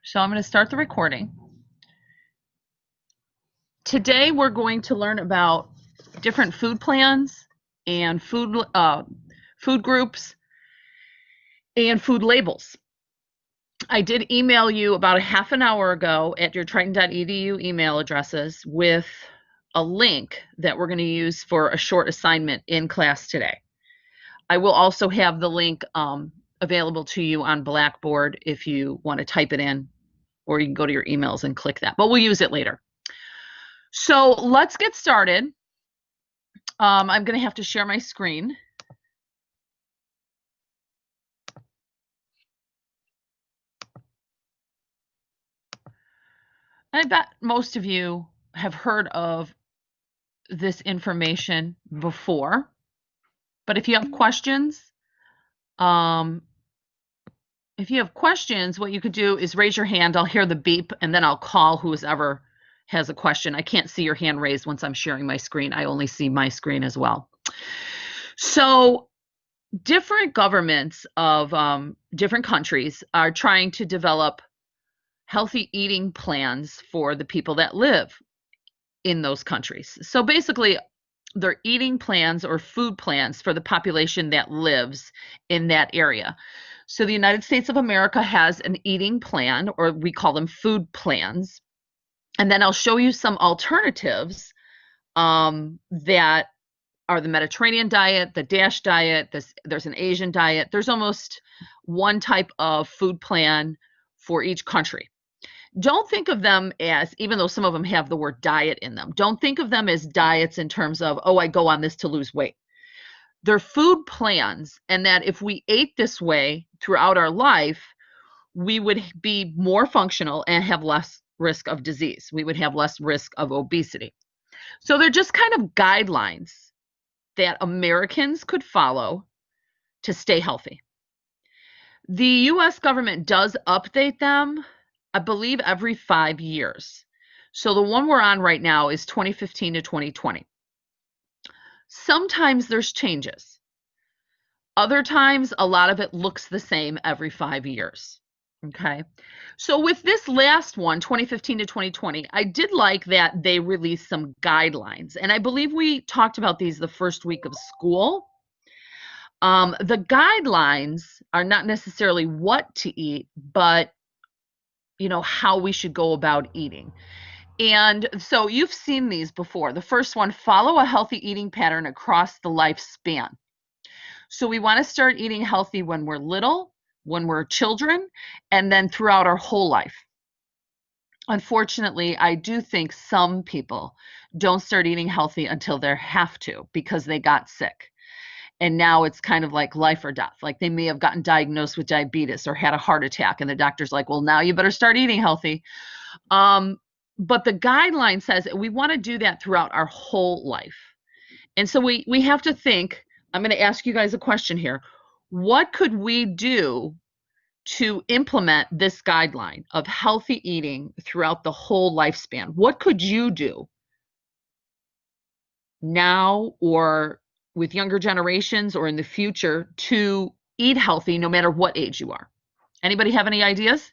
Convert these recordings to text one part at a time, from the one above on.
So I'm going to start the recording. Today we're going to learn about different food plans and food groups and food labels. I did email you about a half an hour ago at your triton.edu email addresses with a link that we're going to use for a short assignment in class today. I will also have the link available to you on Blackboard if you want to type it in, or you can go to your emails and click that, but we'll use it later. So let's get started. I'm going to have to share my screen. I bet most of you have heard of this information before, but if you have questions, what you could do is raise your hand. I'll hear the beep, and then I'll call whoever has a question. I can't see your hand raised once I'm sharing my screen. I only see my screen as well. So different governments of different countries are trying to develop healthy eating plans for the people that live in those countries. So basically, they're eating plans or food plans for the population that lives in that area. So the United States of America has an eating plan, or we call them food plans. And then I'll show you some alternatives that are the Mediterranean diet, the DASH diet, there's an Asian diet. There's almost one type of food plan for each country. Don't think of them as, even though some of them have the word diet in them, don't think of them as diets in terms of, oh, I go on this to lose weight. They're food plans, and that if we ate this way throughout our life, we would be more functional and have less risk of disease. We would have less risk of obesity. So they're just kind of guidelines that Americans could follow to stay healthy. The US government does update them, I believe, every 5 years. So the one we're on right now is 2015 to 2020. Sometimes there's changes. Other times, a lot of it looks the same every 5 years. Okay. So with this last one, 2015 to 2020, I did like that they released some guidelines. And I believe we talked about these the first week of school. The guidelines are not necessarily what to eat, but how we should go about eating. And so you've seen these before. The first one, follow a healthy eating pattern across the lifespan. So we want to start eating healthy when we're little, when we're children, and then throughout our whole life. Unfortunately, I do think some people don't start eating healthy until they have to because they got sick. And now it's kind of like life or death. Like they may have gotten diagnosed with diabetes or had a heart attack, and the doctor's like, well, now you better start eating healthy. But the guideline says we want to do that throughout our whole life. And so we have to think, I'm going to ask you guys a question here. What could we do to implement this guideline of healthy eating throughout the whole lifespan? What could you do now or with younger generations or in the future to eat healthy no matter what age you are? Anybody have any ideas?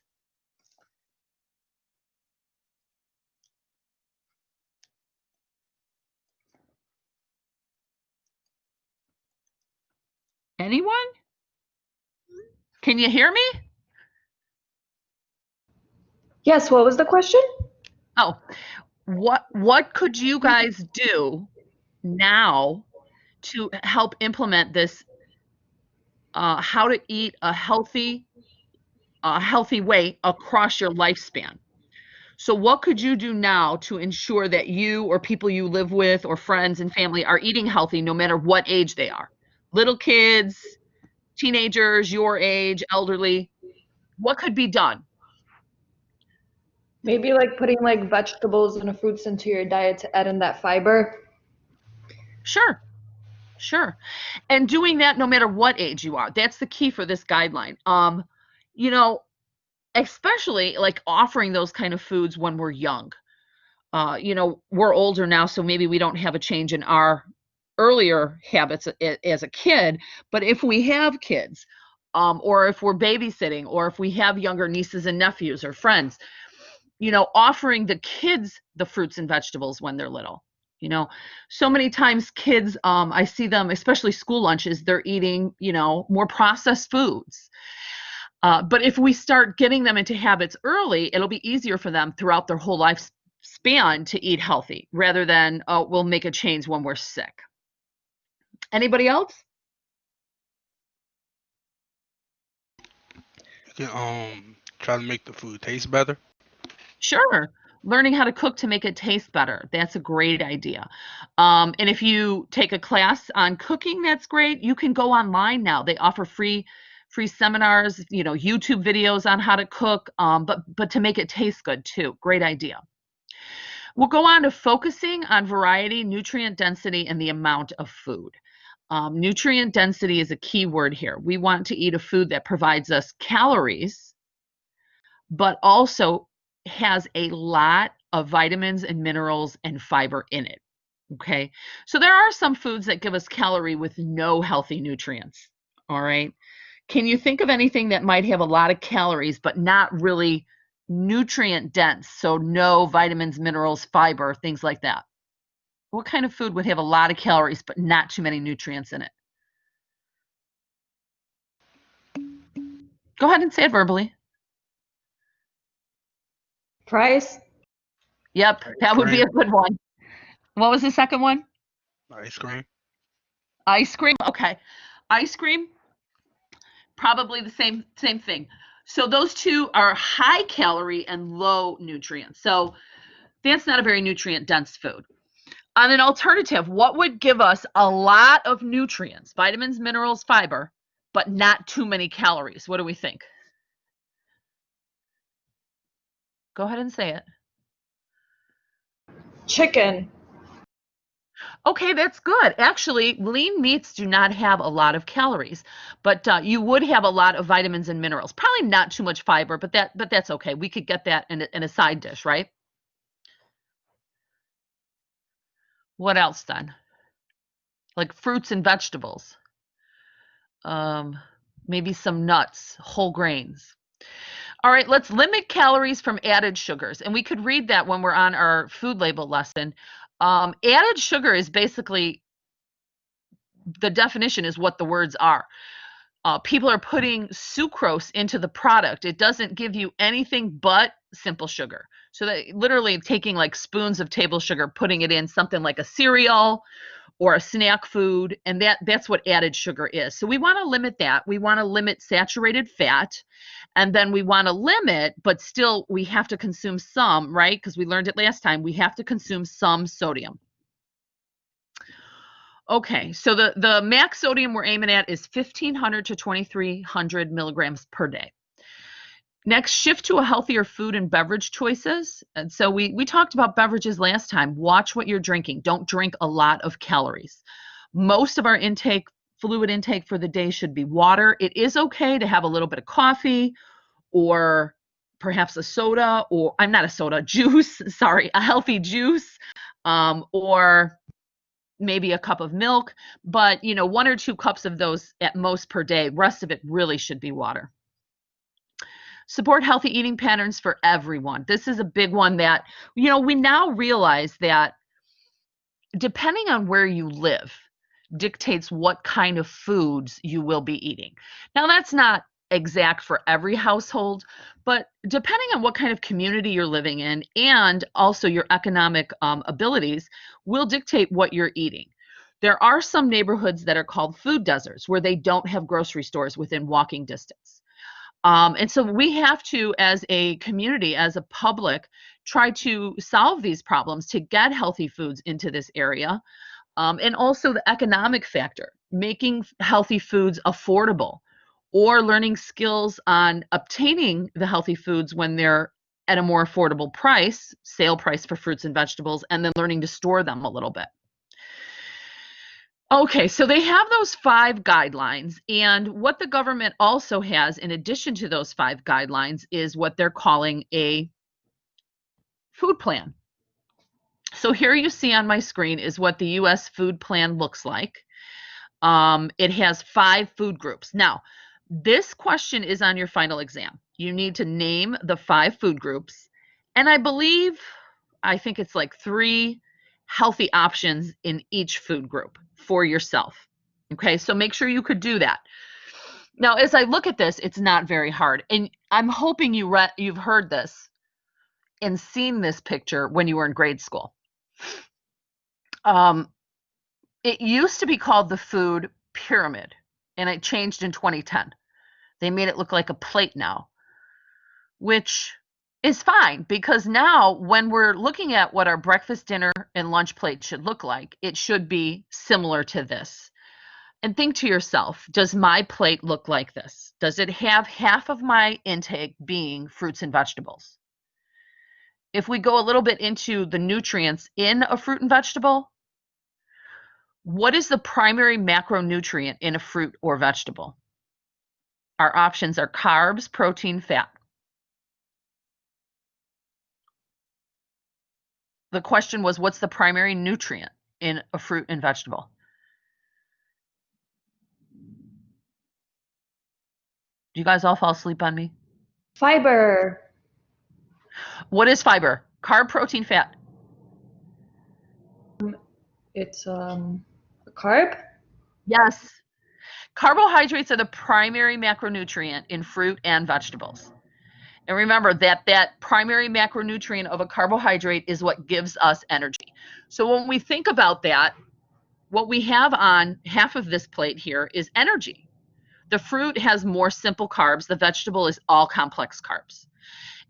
Anyone? Can you hear me? Yes, what was the question? Oh, what could you guys do now to help implement this, how to eat a healthy way across your lifespan? So what could you do now to ensure that you or people you live with or friends and family are eating healthy no matter what age they are? Little kids, teenagers, your age, elderly. What could be done? Maybe like putting like vegetables and fruits into your diet to add in that fiber. Sure. Sure. And doing that no matter what age you are. That's the key for this guideline. You know, especially like offering those kind of foods when we're young. We're older now, so maybe we don't have a change in our earlier habits as a kid, but if we have kids, or if we're babysitting, or if we have younger nieces and nephews or friends, offering the kids the fruits and vegetables when they're little. So many times kids, I see them, especially school lunches, they're eating, more processed foods. But if we start getting them into habits early, it'll be easier for them throughout their whole lifespan to eat healthy rather than, we'll make a change when we're sick. Anybody else? You can try to make the food taste better. Sure. Learning how to cook to make it taste better. That's a great idea. And if you take a class on cooking, that's great. You can go online now. They offer free seminars, YouTube videos on how to cook, but to make it taste good too. Great idea. We'll go on to focusing on variety, nutrient density, and the amount of food. Nutrient density is a key word here. We want to eat a food that provides us calories, but also has a lot of vitamins and minerals and fiber in it. Okay. So there are some foods that give us calorie with no healthy nutrients. All right. Can you think of anything that might have a lot of calories, but not really nutrient dense? So no vitamins, minerals, fiber, things like that. What kind of food would have a lot of calories, but not too many nutrients in it? Go ahead and say it verbally. Fries? Yep, Ice that would be a cream. good one. What was the second one? Ice cream. Ice cream. Okay. Ice cream, probably the same thing. So those two are high calorie and low nutrients. So that's not a very nutrient dense food. On an alternative, what would give us a lot of nutrients, vitamins, minerals, fiber, but not too many calories? What do we think? Go ahead and say it. Chicken. Okay, that's good. Actually, lean meats do not have a lot of calories, but you would have a lot of vitamins and minerals. Probably not too much fiber, but that's okay. We could get that in a side dish, right? What else then? Like fruits and vegetables. Maybe some nuts, whole grains. All right, let's limit calories from added sugars. And we could read that when we're on our food label lesson. Added sugar is basically, the definition is what the words are. People are putting sucrose into the product. It doesn't give you anything but simple sugar. So they literally taking like spoons of table sugar, putting it in something like a cereal or a snack food, and that's what added sugar is. So we want to limit that. We want to limit saturated fat, and then we want to limit, but still we have to consume some, right? Because we learned it last time, we have to consume some sodium. Okay, so the max sodium we're aiming at is 1,500 to 2,300 milligrams per day. Next, shift to a healthier food and beverage choices. And so we talked about beverages last time. Watch what you're drinking. Don't drink a lot of calories. Most of our fluid intake for the day should be water. It is okay to have a little bit of coffee or perhaps a soda, or I'm not a soda, juice, sorry, a healthy juice, or maybe a cup of milk, but 1 or 2 cups of those at most per day. Rest of it really should be water. Support healthy eating patterns for everyone. This is a big one that, we now realize that depending on where you live dictates what kind of foods you will be eating. Now, that's not exact for every household, but depending on what kind of community you're living in and also your economic abilities will dictate what you're eating. There are some neighborhoods that are called food deserts where they don't have grocery stores within walking distance. And so we have to, as a community, as a public, try to solve these problems to get healthy foods into this area. And also the economic factor, making healthy foods affordable or learning skills on obtaining the healthy foods when they're at a more affordable price, sale price for fruits and vegetables, and then learning to store them a little bit. Okay, so they have those 5 guidelines, and what the government also has in addition to those 5 guidelines is what they're calling a food plan. So here you see on my screen is what the U.S. food plan looks like. It has 5 food groups. Now, This question is on your final exam. You need to name the 5 food groups, and I think it's like 3 healthy options in each food group for yourself. Okay, so make sure you could do that. Now, as I look at this, it's not very hard, and I'm hoping you've heard this and seen this picture when you were in grade school. It used to be called the food pyramid, and it changed in 2010. They made it look like a plate now, which is fine because now when we're looking at what our breakfast, dinner, and lunch plate should look like, it should be similar to this. And think to yourself, does my plate look like this? Does it have half of my intake being fruits and vegetables? If we go a little bit into the nutrients in a fruit and vegetable, what is the primary macronutrient in a fruit or vegetable? Our options are carbs, protein, fat. The question was, what's the primary nutrient in a fruit and vegetable? Do you guys all fall asleep on me? Fiber. What is fiber? Carb, protein, fat. It's a carb. Yes. Carbohydrates are the primary macronutrient in fruit and vegetables. And remember that primary macronutrient of a carbohydrate is what gives us energy. So when we think about that, what we have on half of this plate here is energy. The fruit has more simple carbs. The vegetable is all complex carbs.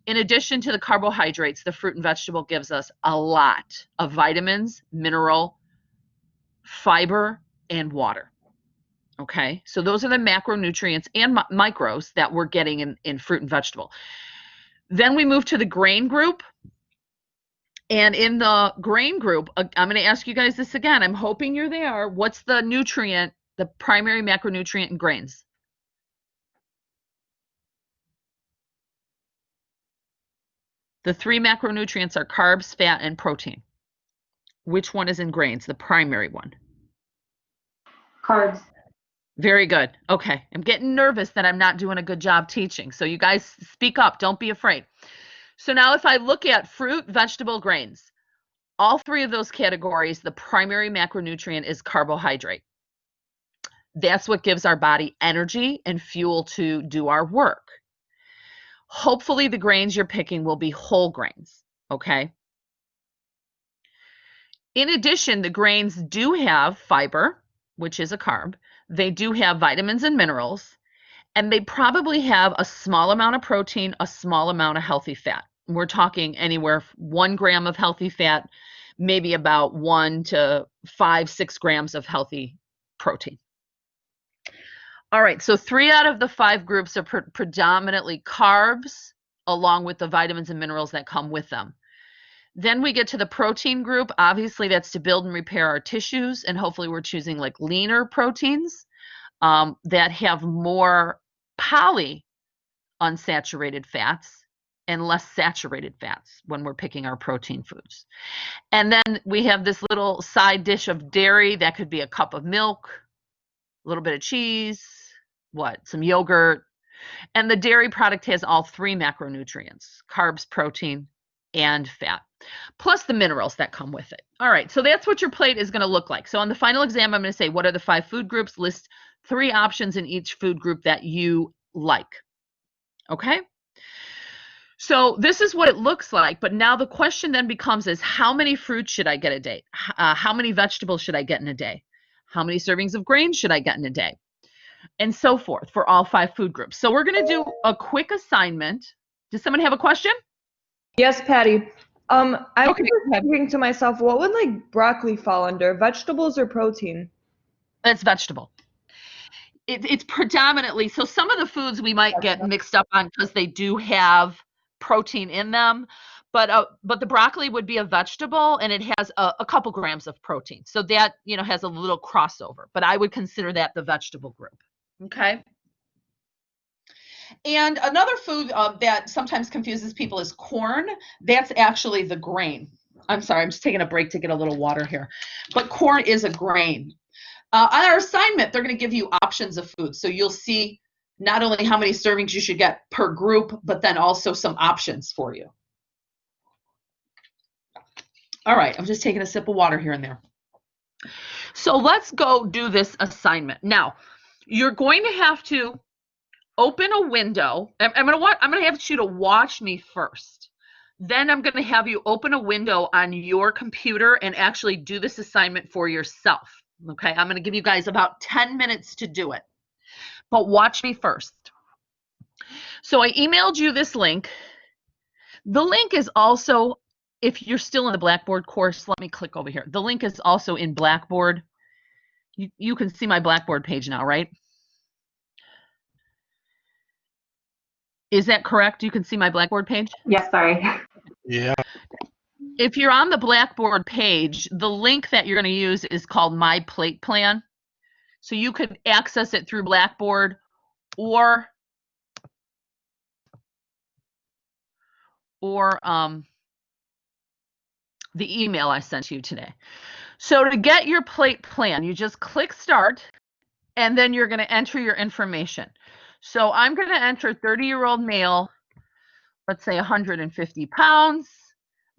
In addition to the carbohydrates, the fruit and vegetable gives us a lot of vitamins, mineral, fiber, and water. Okay, so those are the macronutrients and micros that we're getting in fruit and vegetable. Then we move to the grain group. And in the grain group, I'm going to ask you guys this again. I'm hoping you're there. What's the nutrient, the primary macronutrient in grains? The 3 macronutrients are carbs, fat, and protein. Which one is in grains, the primary one? Carbs. Very good. Okay. I'm getting nervous that I'm not doing a good job teaching. So you guys speak up. Don't be afraid. So now if I look at fruit, vegetable, grains, all 3 of those categories, the primary macronutrient is carbohydrate. That's what gives our body energy and fuel to do our work. Hopefully the grains you're picking will be whole grains, okay? In addition, the grains do have fiber, which is a carb. They do have vitamins and minerals, and they probably have a small amount of protein, a small amount of healthy fat. We're talking anywhere 1 gram of healthy fat, maybe about 1 to 5, 6 grams of healthy protein. All right, so 3 out of the 5 groups are predominantly carbs, along with the vitamins and minerals that come with them. Then we get to the protein group. Obviously, that's to build and repair our tissues, and hopefully we're choosing like leaner proteins that have more polyunsaturated fats and less saturated fats when we're picking our protein foods. And then we have this little side dish of dairy. That could be a cup of milk, a little bit of cheese, some yogurt. And the dairy product has all 3 macronutrients, carbs, protein, and fat, plus the minerals that come with it. All right, so that's what your plate is going to look like. So on the final exam, I'm going to say, what are the 5 food groups? List 3 options in each food group that you like. Okay? So this is what it looks like, but now the question then becomes is how many fruits should I get a day? How many vegetables should I get in a day? How many servings of grains should I get in a day? And so forth for all 5 food groups. So we're going to do a quick assignment. Does someone have a question? Yes, Patty. I was thinking to myself, what would like broccoli fall under, vegetables or protein? It's vegetable. It's predominantly, so some of the foods we might get mixed up on because they do have protein in them, but the broccoli would be a vegetable and it has a couple grams of protein. So that, has a little crossover, but I would consider that the vegetable group. Okay. And another food that sometimes confuses people is corn. That's actually the grain. I'm sorry, I'm just taking a break to get a little water here. But corn is a grain. On our assignment, they're going to give you options of food. So you'll see not only how many servings you should get per group, but then also some options for you. All right, I'm just taking a sip of water here and there. So let's go do this assignment. Now, you're going to have to open a window. I'm going to have you to watch me first. Then I'm going to have you open a window on your computer and actually do this assignment for yourself. Okay, I'm going to give you guys about 10 minutes to do it. But watch me first. So I emailed you this link. The link is also, if you're still in the Blackboard course, let me click over here. The link is also in Blackboard. You can see my Blackboard page now, right? Is that correct? You can see my Blackboard page? Yes, sorry. Yeah. If you're on the Blackboard page, the link that you're going to use is called My Plate Plan. So you could access it through Blackboard or the email I sent you today. So to get your plate plan, you just click Start, and then you're going to enter your information. So I'm going to enter 30-year-old male, let's say 150 pounds.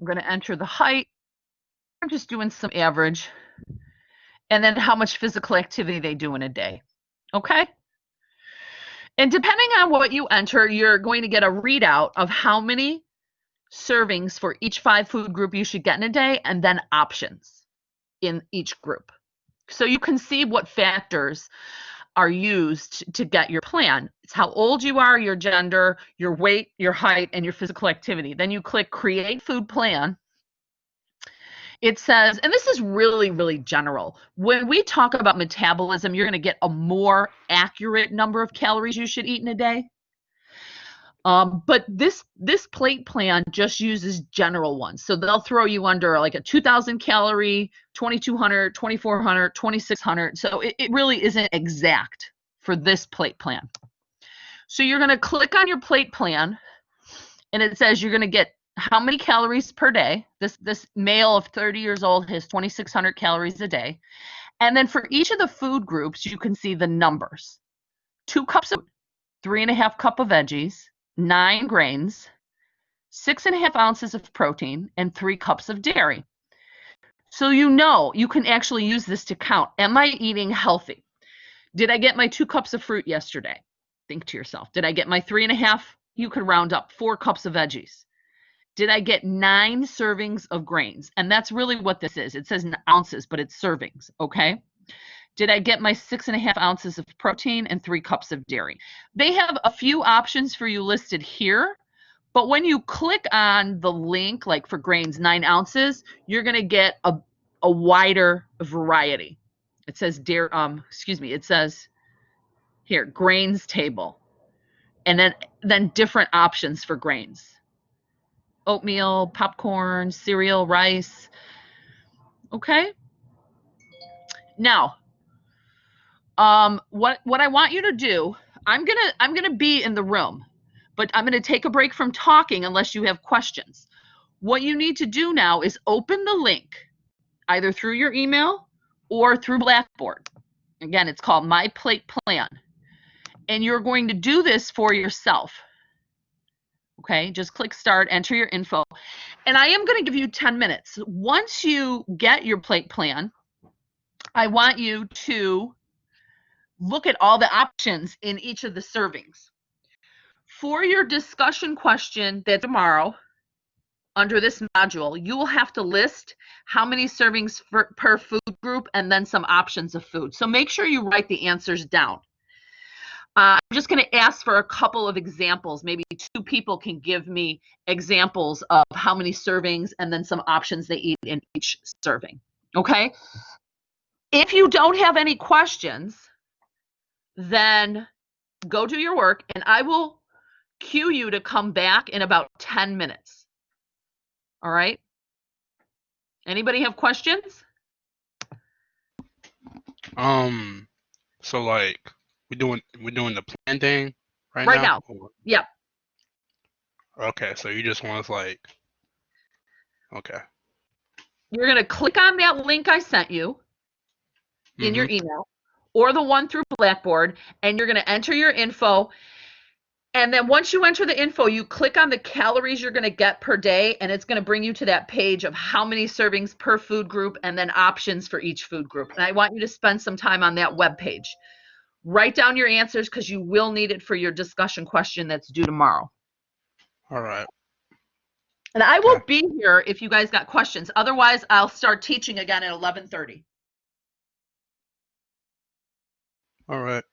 I'm going to enter the height. I'm just doing some average. And then how much physical activity they do in a day. Okay? And depending on what you enter, you're going to get a readout of how many servings for each 5 food group you should get in a day, and then options in each group. So you can see what factors are used to get your plan. It's how old you are, your gender, your weight, your height, and your physical activity. Then you click Create Food Plan. It says, and this is really, really general. When we talk about metabolism, you're going to get a more accurate number of calories you should eat in a day. But this plate plan just uses general ones. So they'll throw you under like a 2,000 calorie, 2,200, 2,400, 2,600. So it really isn't exact for this plate plan. So you're going to click on your plate plan, and it says you're going to get how many calories per day. This male of 30 years old has 2,600 calories a day. And then for each of the food groups, you can see the numbers. 2 cups of 3.5 cups of veggies, 9 grains, 6.5 ounces of protein, and 3 cups of dairy. So you know you can actually use this to count. Am I eating healthy? Did I get my 2 cups of fruit yesterday? Think to yourself. Did I get my 3.5? You could round up 4 cups of veggies. Did I get 9 servings of grains? And that's really what this is. It says ounces, but it's servings, okay? Did I get my 6.5 ounces of protein and 3 cups of dairy? They have a few options for you listed here, but when you click on the link, like for grains, 9 ounces, you're going to get a wider variety. It says it says here, grains table, and then different options for grains. Oatmeal, popcorn, cereal, rice. Okay? Now, what I want you to do, I'm gonna be in the room, but I'm gonna take a break from talking unless you have questions. What you need to do now is open the link, either through your email or through Blackboard. Again, it's called My Plate Plan. And you're going to do this for yourself. Okay, just click Start, enter your info. And I am going to give you 10 minutes. Once you get your plate plan, I want you to look at all the options in each of the servings. For your discussion question that tomorrow, under this module, you will have to list how many servings per food group and then some options of food. So make sure you write the answers down. I'm just going to ask for a couple of examples. Maybe 2 people can give me examples of how many servings and then some options they eat in each serving. Okay? If you don't have any questions, then go do your work, and I will cue you to come back in about 10 minutes. All right? Anybody have questions? So like we're doing the plan thing right now. Or? Yeah. Okay, so you just want us like, okay. You're going to click on that link I sent you in your email. or the one through Blackboard, and you're going to enter your info. And then once you enter the info, you click on the calories you're going to get per day, and it's going to bring you to that page of how many servings per food group and then options for each food group. And I want you to spend some time on that web page. Write down your answers because you will need it for your discussion question that's due tomorrow. All right. And I will be here if you guys got questions. Otherwise, I'll start teaching again at 11:30. All right.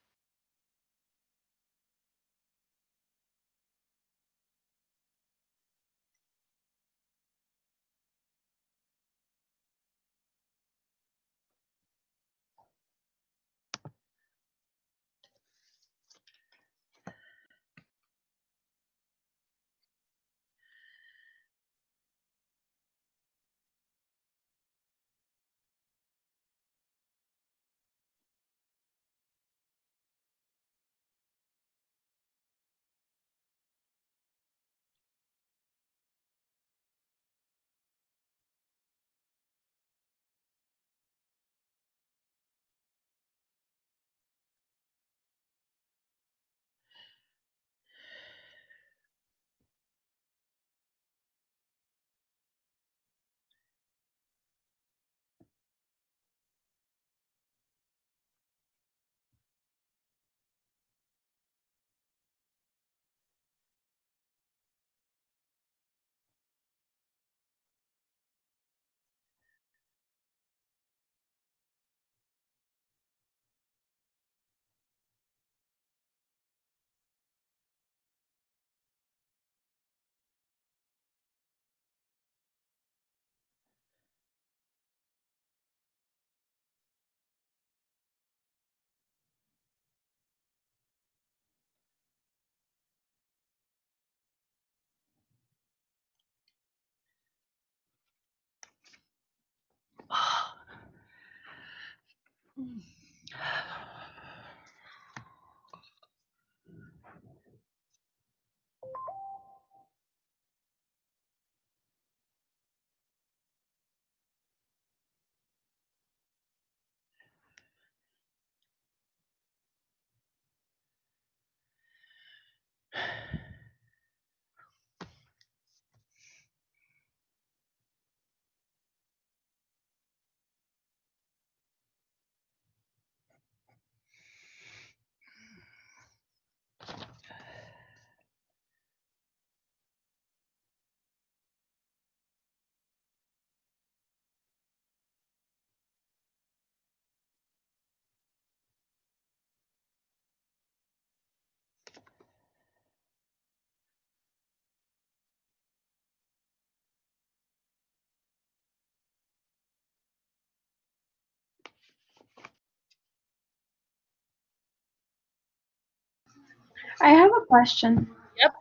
I have a question. Yep.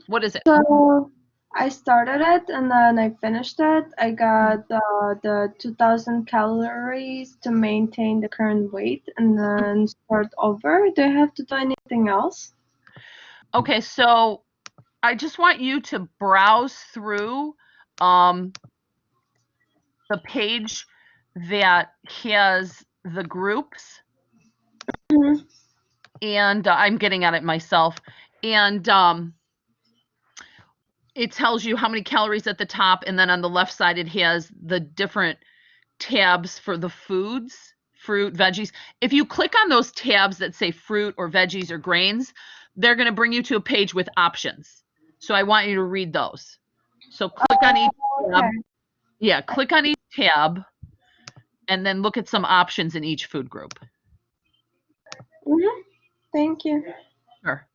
What is it? So I started it and then I finished it. I got the 2000 calories to maintain the current weight and then start over. Do I have to do anything else? Okay, so I just want you to browse through the page that has the groups. Mhm. And I'm getting at it myself. And it tells you how many calories at the top, and then on the left side it has the different tabs for the foods, fruit, veggies. If you click on those tabs that say fruit or veggies or grains, they're going to bring you to a page with options. So I want you to read those. So click on each tab. Okay. Yeah, click on each tab and then look at some options in each food group. Thank you. Sure.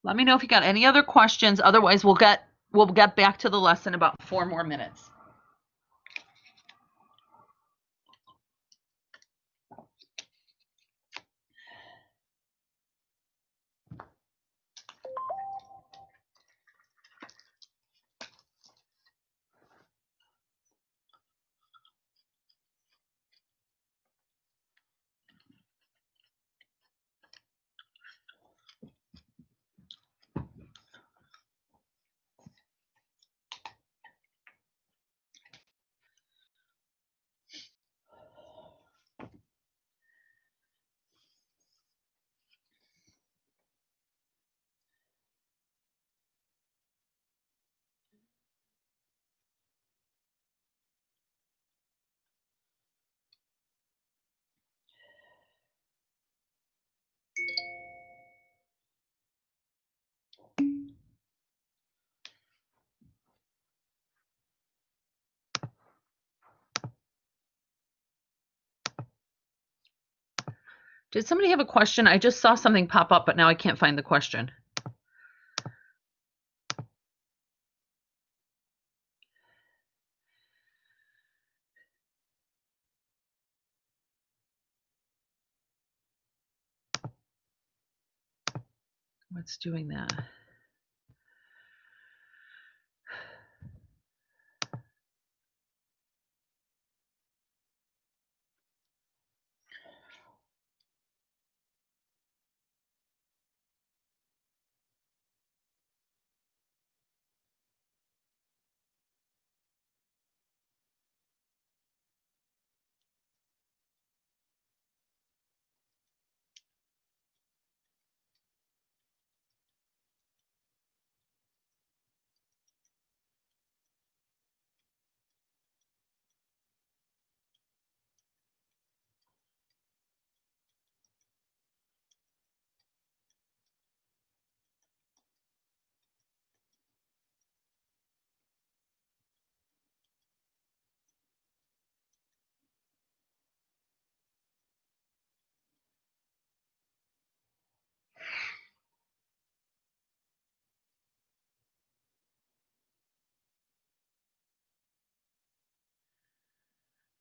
Let me know if you got any other questions. Otherwise, we'll get back to the lesson about 4 more minutes. Did somebody have a question? I just saw something pop up, but now I can't find the question. What's doing that?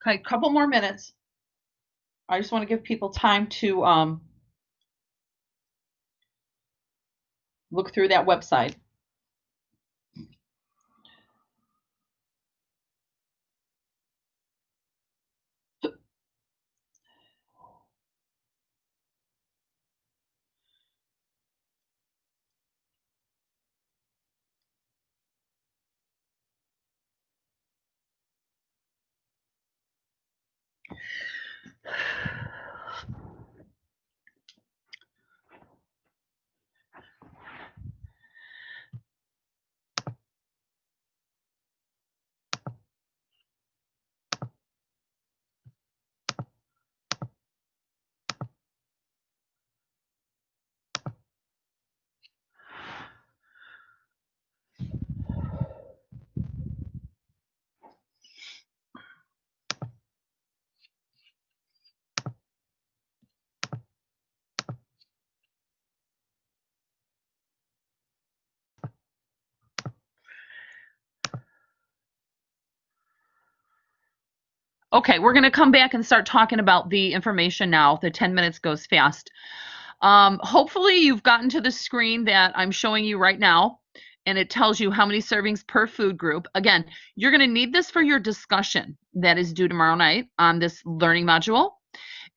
Okay, a couple more minutes. I just want to give people time to look through that website. Okay, we're going to come back and start talking about the information now. The 10 minutes goes fast. Hopefully you've gotten to the screen that I'm showing you right now, and it tells you how many servings per food group. Again, you're going to need this for your discussion that is due tomorrow night on this learning module.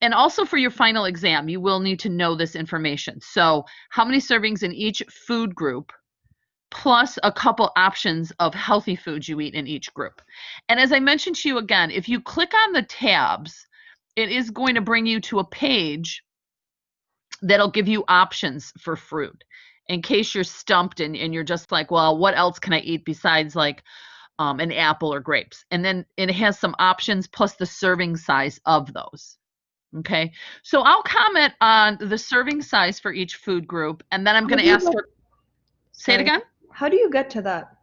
And also for your final exam, you will need to know this information. So how many servings in each food group, plus a couple options of healthy foods you eat in each group. And as I mentioned to you again, if you click on the tabs, it is going to bring you to a page that'll give you options for fruit in case you're stumped and you're just like, well, what else can I eat besides like an apple or grapes? And then it has some options plus the serving size of those. Okay, so I'll comment on the serving size for each food group, and then I'm going to ask for, say it again? How do you get to that?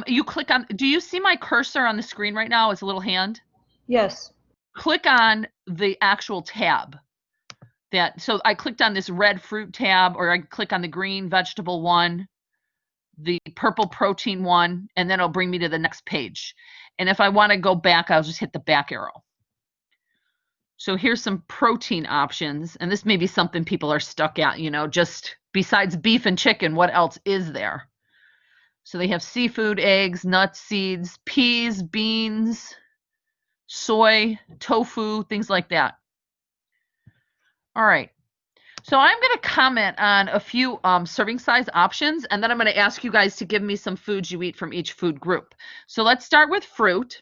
You click on, do you see my cursor on the screen right now as a little hand? Yes. Click on the actual tab that, so I clicked on this red fruit tab, or I click on the green vegetable one, the purple protein one, and then it'll bring me to the next page. And if I want to go back, I'll just hit the back arrow. So here's some protein options, and this may be something people are stuck at, you know, just besides beef and chicken, what else is there? So they have seafood, eggs, nuts, seeds, peas, beans, soy, tofu, things like that. All right. So I'm going to comment on a few serving size options, and then I'm going to ask you guys to give me some foods you eat from each food group. So let's start with fruit.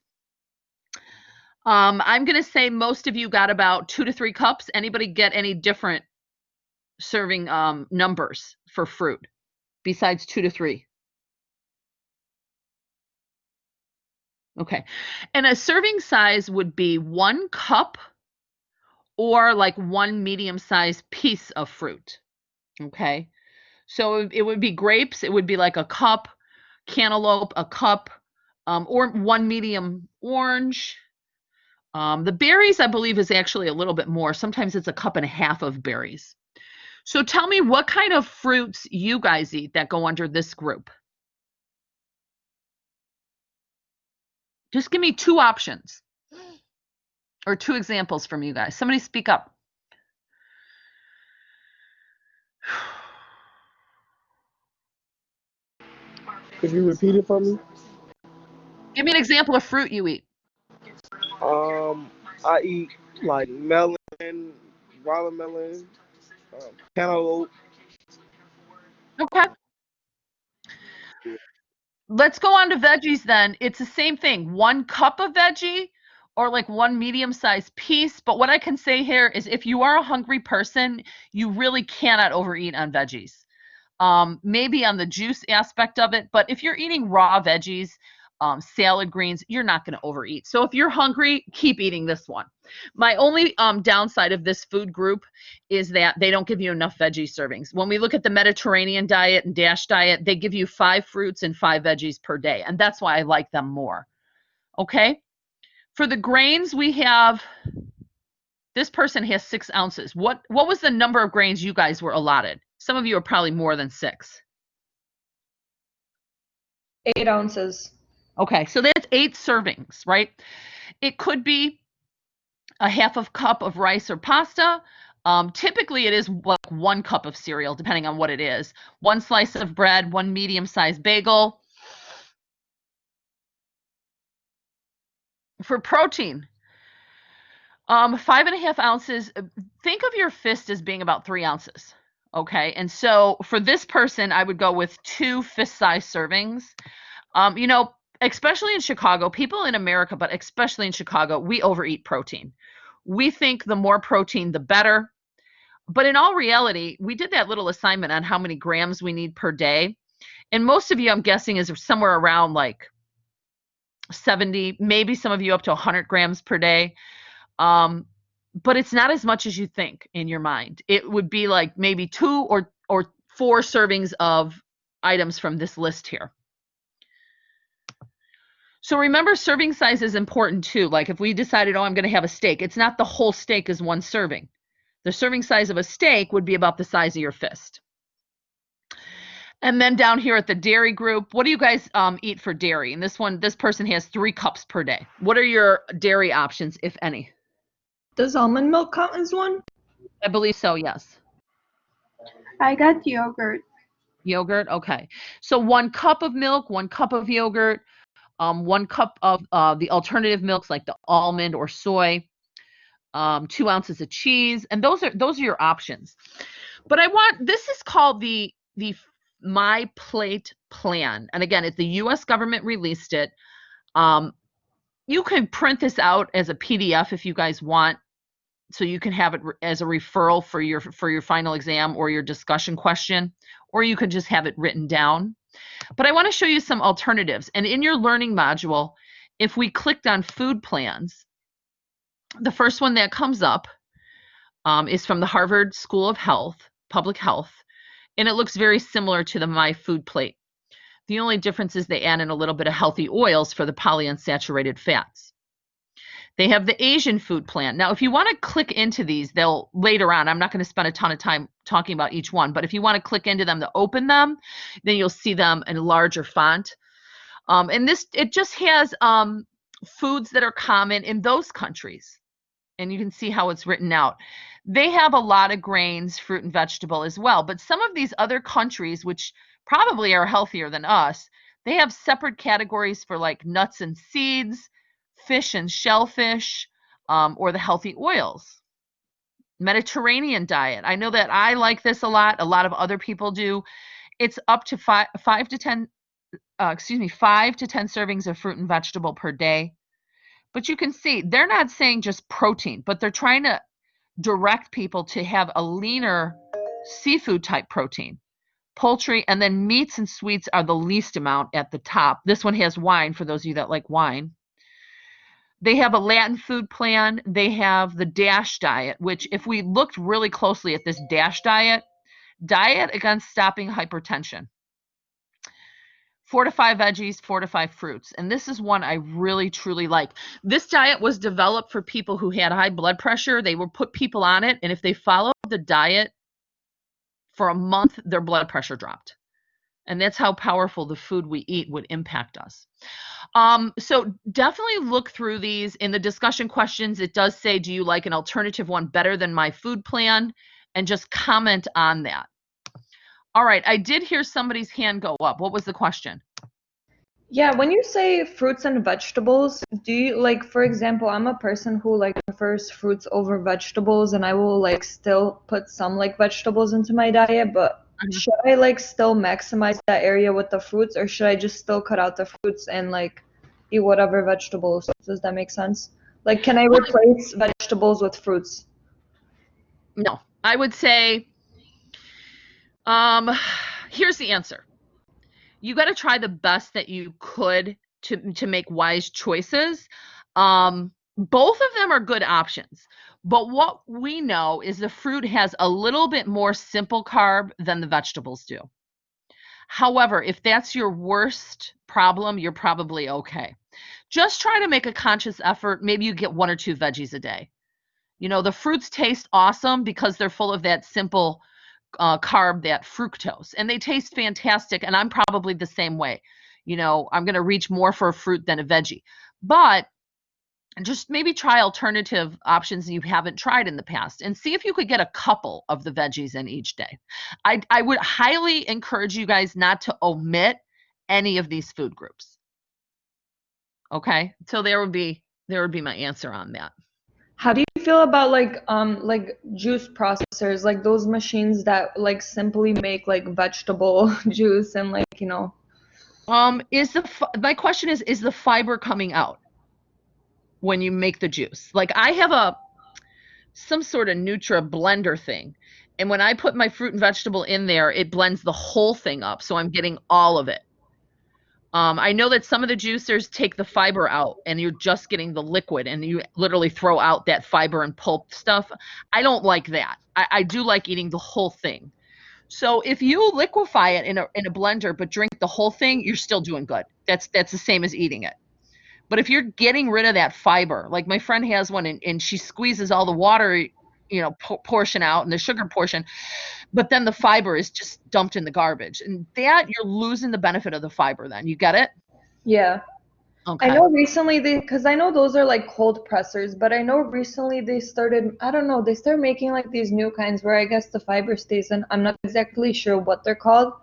I'm going to say most of you got about 2 to 3 cups. Anybody get any different serving numbers for fruit besides 2 to 3? Okay. And a serving size would be 1 cup or like 1 medium-sized piece of fruit. Okay. So it would be grapes. It would be like a cup, cantaloupe, a cup, or 1 medium orange. The berries, I believe, is actually a little bit more. Sometimes it's a cup and a half of berries. So tell me what kind of fruits you guys eat that go under this group. Just give me 2 options or 2 examples from you guys. Somebody speak up. Could you repeat it for me? Give me an example of fruit you eat. I eat like melon, watermelon, cantaloupe. Okay. Let's go on to veggies then. It's the same thing. 1 cup of veggie or like 1 medium-sized piece. But what I can say here is if you are a hungry person, you really cannot overeat on veggies. Maybe on the juice aspect of it, but if you're eating raw veggies, salad greens, you're not going to overeat. So if you're hungry, keep eating this one. My only downside of this food group is that they don't give you enough veggie servings. When we look at the Mediterranean diet and DASH diet, they give you 5 fruits and 5 veggies per day, and that's why I like them more. Okay? For the grains, we have, this person has 6 ounces. What was the number of grains you guys were allotted? Some of you are probably more than 6. 8 ounces. Okay, so that's 8 servings, right? It could be a half of cup of rice or pasta. Typically, it is like 1 cup of cereal, depending on what it is. 1 slice of bread, 1 medium-sized bagel. For protein, 5.5 ounces. Think of your fist as being about 3 ounces. Okay, and so for this person, I would go with 2 fist-sized servings. You know, especially in Chicago, people in America, but especially in Chicago, we overeat protein. We think the more protein, the better. But in all reality, we did that little assignment on how many grams we need per day. And most of you, I'm guessing, is somewhere around like 70, maybe some of you up to 100 grams per day. But it's not as much as you think in your mind. It would be like maybe 2 or 4 servings of items from this list here. So remember, serving size is important too. Like if we decided, oh, I'm going to have a steak, it's not the whole steak is 1 serving. The serving size of a steak would be about the size of your fist. And then down here at the dairy group, what do you guys eat for dairy? And this person has 3 cups per day. What are your dairy options, if any? Does almond milk count as one? I believe so, yes. I got yogurt. Yogurt, okay. So 1 cup of milk, 1 cup of yogurt, 1 cup of the alternative milks like the almond or soy, 2 ounces of cheese, and those are your options. But this is called the My Plate Plan, and again, it's the U.S. government released it. You can print this out as a PDF if you guys want, so you can have it as a referral for your final exam or your discussion question, or you can just have it written down. But I want to show you some alternatives. And in your learning module, if we clicked on food plans, the first one that comes up is from the Harvard School of Public Health, and it looks very similar to the My Food Plate. The only difference is they add in a little bit of healthy oils for the polyunsaturated fats. They have the Asian food plan. Now, if you want to click into these, they'll later on, I'm not going to spend a ton of time talking about each one, but if you want to click into them to open them, then you'll see them in a larger font. And it just has foods that are common in those countries. And you can see how it's written out. They have a lot of grains, fruit, and vegetable as well. But some of these other countries, which probably are healthier than us, they have separate categories for like nuts and seeds, fish and shellfish, or the healthy oils. Mediterranean diet. I know that I like this a lot. A lot of other people do. It's up to 5 to 10 servings of fruit and vegetable per day. But you can see they're not saying just protein, but they're trying to direct people to have a leaner seafood type protein. Poultry, and then meats and sweets are the least amount at the top. This one has wine for those of you that like wine. They have a Latin food plan. They have the DASH diet, which if we looked really closely at this DASH diet against stopping hypertension. 4 to 5 veggies, 4 to 5 fruits. And this is one I really, truly like. This diet was developed for people who had high blood pressure. They would put people on it, and if they followed the diet for a month, their blood pressure dropped. And that's how powerful the food we eat would impact us. So definitely look through these. In the discussion questions, it does say, do you like an alternative one better than my food plan? And just comment on that. All right, I did hear somebody's hand go up. What was the question? Yeah, when you say fruits and vegetables, do you like, for example, I'm a person who like prefers fruits over vegetables, and I will like still put some like vegetables into my diet, but should I like still maximize that area with the fruits, or should I just still cut out the fruits and like eat whatever vegetables? Does that make sense? Like, can I replace vegetables with fruits? No, I would say, here's the answer. You got to try the best that you could to make wise choices. Both of them are good options, but what we know is the fruit has a little bit more simple carb than the vegetables do. However, if that's your worst problem, you're probably okay. Just try to make a conscious effort. Maybe you get 1 or 2 veggies a day. You know, the fruits taste awesome because they're full of that simple carb, that fructose, and they taste fantastic. And I'm probably the same way. You know, I'm going to reach more for a fruit than a veggie, but just maybe try alternative options you haven't tried in the past and see if you could get a couple of the veggies in each day. I would highly encourage you guys not to omit any of these food groups. Okay, so there would be my answer on that. How do you feel about like juice processors, like those machines that like simply make like vegetable juice and like, you know? My question is the fiber coming out when you make the juice? Like I have some sort of Nutra blender thing, and when I put my fruit and vegetable in there, it blends the whole thing up, so I'm getting all of it. I know that some of the juicers take the fiber out and you're just getting the liquid and you literally throw out that fiber and pulp stuff. I don't like that. I do like eating the whole thing. So if you liquefy it in a blender but drink the whole thing, you're still doing good. That's the same as eating it. But if you're getting rid of that fiber, like my friend has one and she squeezes all the water, portion out and the sugar portion, but then the fiber is just dumped in the garbage, and that you're losing the benefit of the fiber. Then you get it? Yeah. Okay. I know recently because I know those are like cold pressers, but I know recently they started, I don't know, they started making like these new kinds where I guess the fiber stays in. I'm not exactly sure what they're called,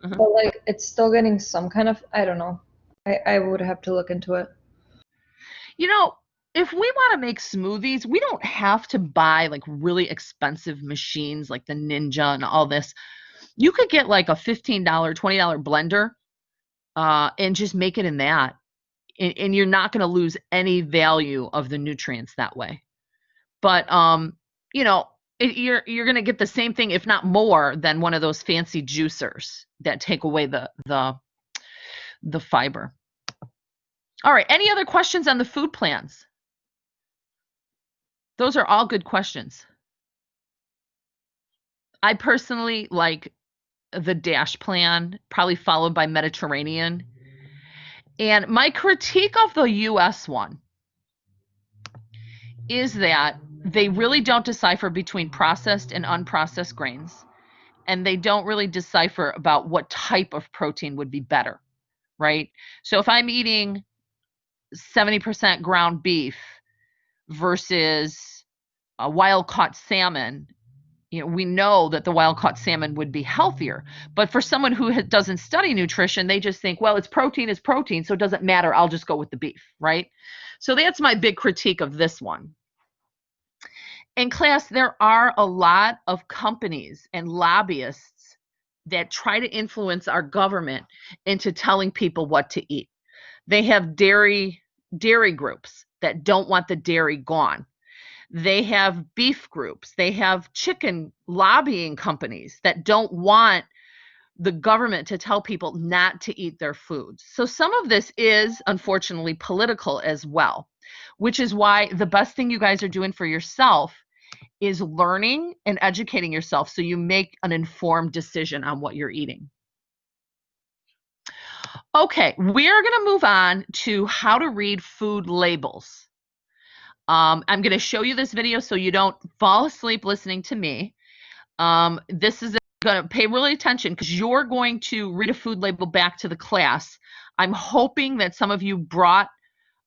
but like it's still getting some kind of, I don't know. I would have to look into it. If we want to make smoothies, we don't have to buy like really expensive machines like the Ninja and all this. You could get like a $15, $20 blender and just make it in that. And you're not going to lose any value of the nutrients that way. But, you're going to get the same thing, if not more, than one of those fancy juicers that take away the fiber. All right. Any other questions on the food plans? Those are all good questions. I personally like the DASH plan, probably followed by Mediterranean. And my critique of the US one is that they really don't decipher between processed and unprocessed grains, and they don't really decipher about what type of protein would be better, right? So if I'm eating 70% ground beef versus a wild-caught salmon, we know that the wild-caught salmon would be healthier. But for someone who doesn't study nutrition, they just think, well, it's protein, so it doesn't matter. I'll just go with the beef, right? So that's my big critique of this one. In class, there are a lot of companies and lobbyists that try to influence our government into telling people what to eat. They have dairy groups that don't want the dairy gone. They have beef groups. They have chicken lobbying companies that don't want the government to tell people not to eat their foods. So some of this is unfortunately political as well, which is why the best thing you guys are doing for yourself is learning and educating yourself so you make an informed decision on what you're eating. Okay, we're going to move on to how to read food labels. I'm going to show you this video so you don't fall asleep listening to me. This is going to pay really attention because you're going to read a food label back to the class. I'm hoping that some of you brought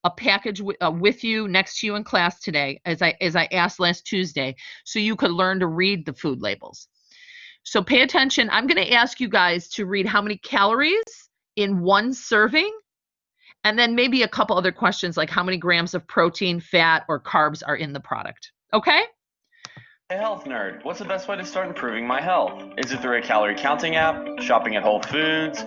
a package with you next to you in class today, as I asked last Tuesday, so you could learn to read the food labels. So pay attention. I'm going to ask you guys to read how many calories in one serving, and then maybe a couple other questions like how many grams of protein, fat, or carbs are in the product. Okay? Hey health nerd, what's the best way to start improving my health? Is it through a calorie counting app, shopping at Whole Foods,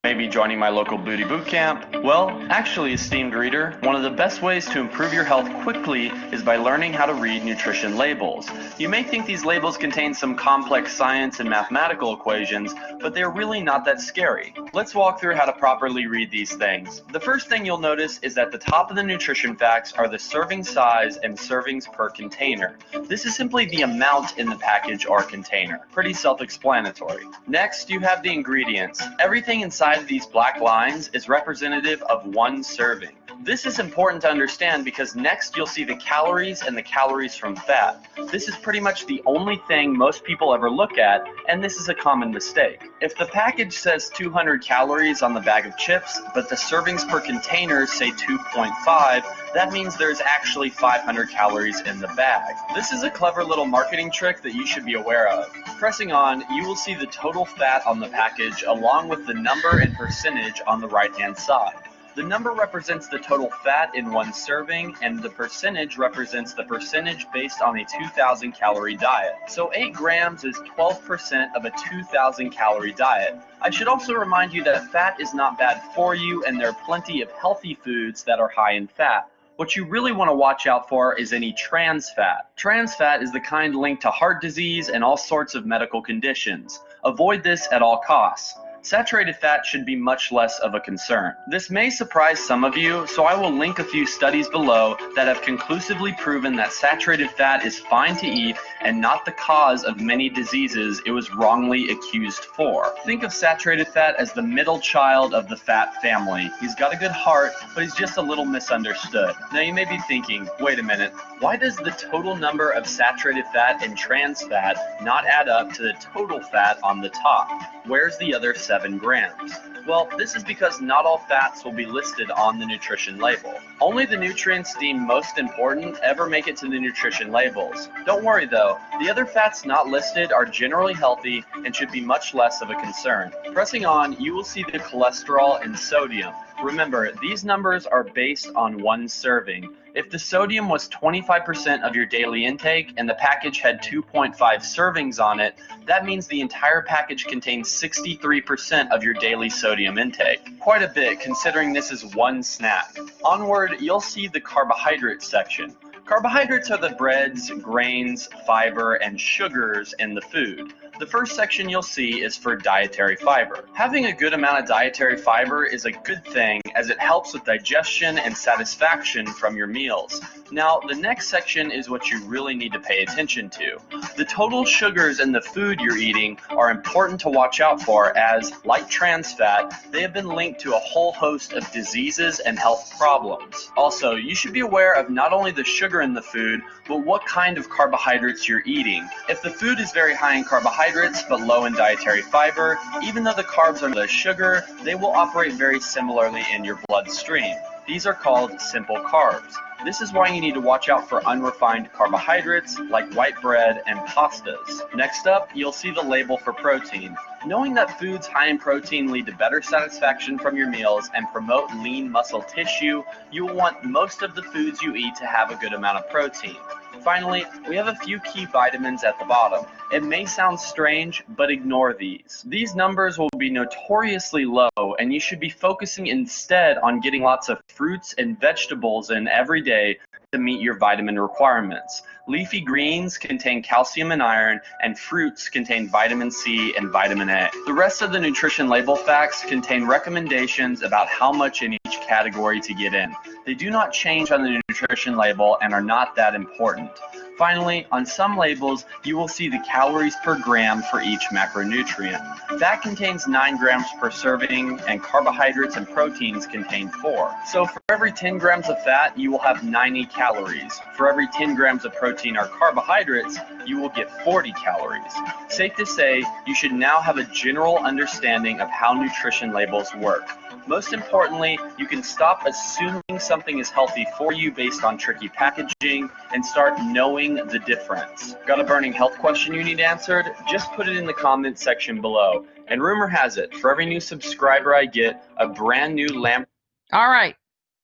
maybe joining my local booty boot camp? Well, actually, esteemed reader, one of the best ways to improve your health quickly is by learning how to read nutrition labels. You may think these labels contain some complex science and mathematical equations, but they're really not that scary. Let's walk through how to properly read these things. The first thing you'll notice is at the top of the nutrition facts are the serving size and servings per container. This is simply the amount in the package or container. Pretty self-explanatory. Next, you have the ingredients. Everything inside of these black lines is representative of one serving. This is important to understand because next you'll see the calories and the calories from fat. This is pretty much the only thing most people ever look at, and this is a common mistake. If the package says 200 calories on the bag of chips, but the servings per container say 2.5, that means there's actually 500 calories in the bag. This is a clever little marketing trick that you should be aware of. Pressing on, you will see the total fat on the package along with the number and percentage on the right-hand side. The number represents the total fat in one serving, and the percentage represents the percentage based on a 2,000 calorie diet. So 8 grams is 12% of a 2,000 calorie diet. I should also remind you that fat is not bad for you, and there are plenty of healthy foods that are high in fat. What you really want to watch out for is any trans fat. Trans fat is the kind linked to heart disease and all sorts of medical conditions. Avoid this at all costs. Saturated fat should be much less of a concern. This may surprise some of you, so I will link a few studies below that have conclusively proven that saturated fat is fine to eat and not the cause of many diseases it was wrongly accused for. Think of saturated fat as the middle child of the fat family. He's got a good heart, but he's just a little misunderstood. Now you may be thinking, wait a minute, why does the total number of saturated fat and trans fat not add up to the total fat on the top? Where's the other 7 grams? Well, this is because not all fats will be listed on the nutrition label. Only the nutrients deemed most important ever make it to the nutrition labels. Don't worry though, the other fats not listed are generally healthy and should be much less of a concern. Pressing on, you will see the cholesterol and sodium. Remember, these numbers are based on one serving. If the sodium was 25% of your daily intake and the package had 2.5 servings on it, that means the entire package contains 63% of your daily sodium intake. Quite a bit considering this is one snack. Onward, you'll see the carbohydrates section. Carbohydrates are the breads, grains, fiber, and sugars in the food. The first section you'll see is for dietary fiber. Having a good amount of dietary fiber is a good thing as it helps with digestion and satisfaction from your meals. Now, the next section is what you really need to pay attention to. The total sugars in the food you're eating are important to watch out for as, like trans fat, they have been linked to a whole host of diseases and health problems. Also, you should be aware of not only the sugar in the food, but what kind of carbohydrates you're eating. If the food is very high in carbohydrates but low in dietary fiber, even though the carbs are the sugar, they will operate very similarly in your bloodstream. These are called simple carbs. This is why you need to watch out for unrefined carbohydrates like white bread and pastas. Next up, you'll see the label for protein. Knowing that foods high in protein lead to better satisfaction from your meals and promote lean muscle tissue, you will want most of the foods you eat to have a good amount of protein. Finally, we have a few key vitamins at the bottom. It may sound strange, but ignore these. These numbers will be notoriously low, and you should be focusing instead on getting lots of fruits and vegetables in every day to meet your vitamin requirements. Leafy greens contain calcium and iron, and fruits contain vitamin C and vitamin A. The rest of the nutrition label facts contain recommendations about how much in each category to get in. They do not change on the nutrition label and are not that important. Finally, on some labels, you will see the calories per gram for each macronutrient. Fat contains 9 grams per serving, and carbohydrates and proteins contain 4. So for every 10 grams of fat, you will have 90 calories. For every 10 grams of protein or carbohydrates, you will get 40 calories. Safe to say, you should now have a general understanding of how nutrition labels work. Most importantly, you can stop assuming something is healthy for you based on tricky packaging and start knowing the difference. Got a burning health question you need answered? Just put it in the comments section below. And rumor has it, for every new subscriber I get, a brand new lamp. All right.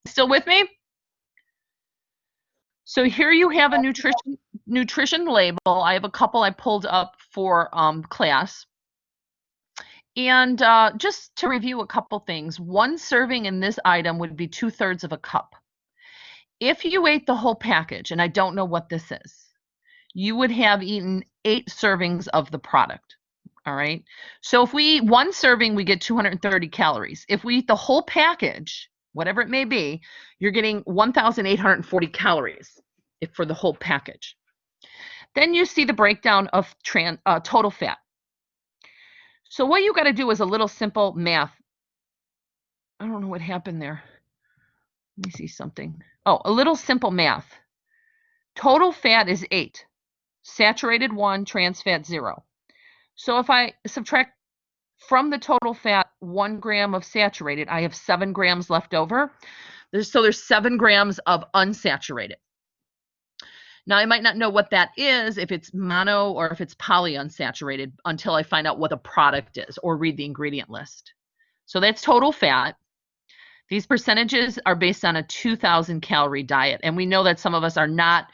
Still with me? So here you have a nutrition label. I have a couple I pulled up for class. And just to review a couple things, 1 serving in this item would be 2/3 of a cup. If you ate the whole package, and I don't know what this is, you would have eaten 8 servings of the product. All right. So if we eat 1 serving, we get 230 calories. If we eat the whole package, whatever it may be, you're getting 1,840 calories for the whole package. Then you see the breakdown of total fat. So what you got to do is a little simple math. I don't know what happened there. Let me see something. Oh, a little simple math. Total fat is 8. Saturated 1, trans fat 0. So if I subtract from the total fat 1 gram of saturated, I have 7 grams left over. So there's 7 grams of unsaturated. Now, I might not know what that is, if it's mono or if it's polyunsaturated, until I find out what the product is or read the ingredient list. So that's total fat. These percentages are based on a 2,000 calorie diet. And we know that some of us are not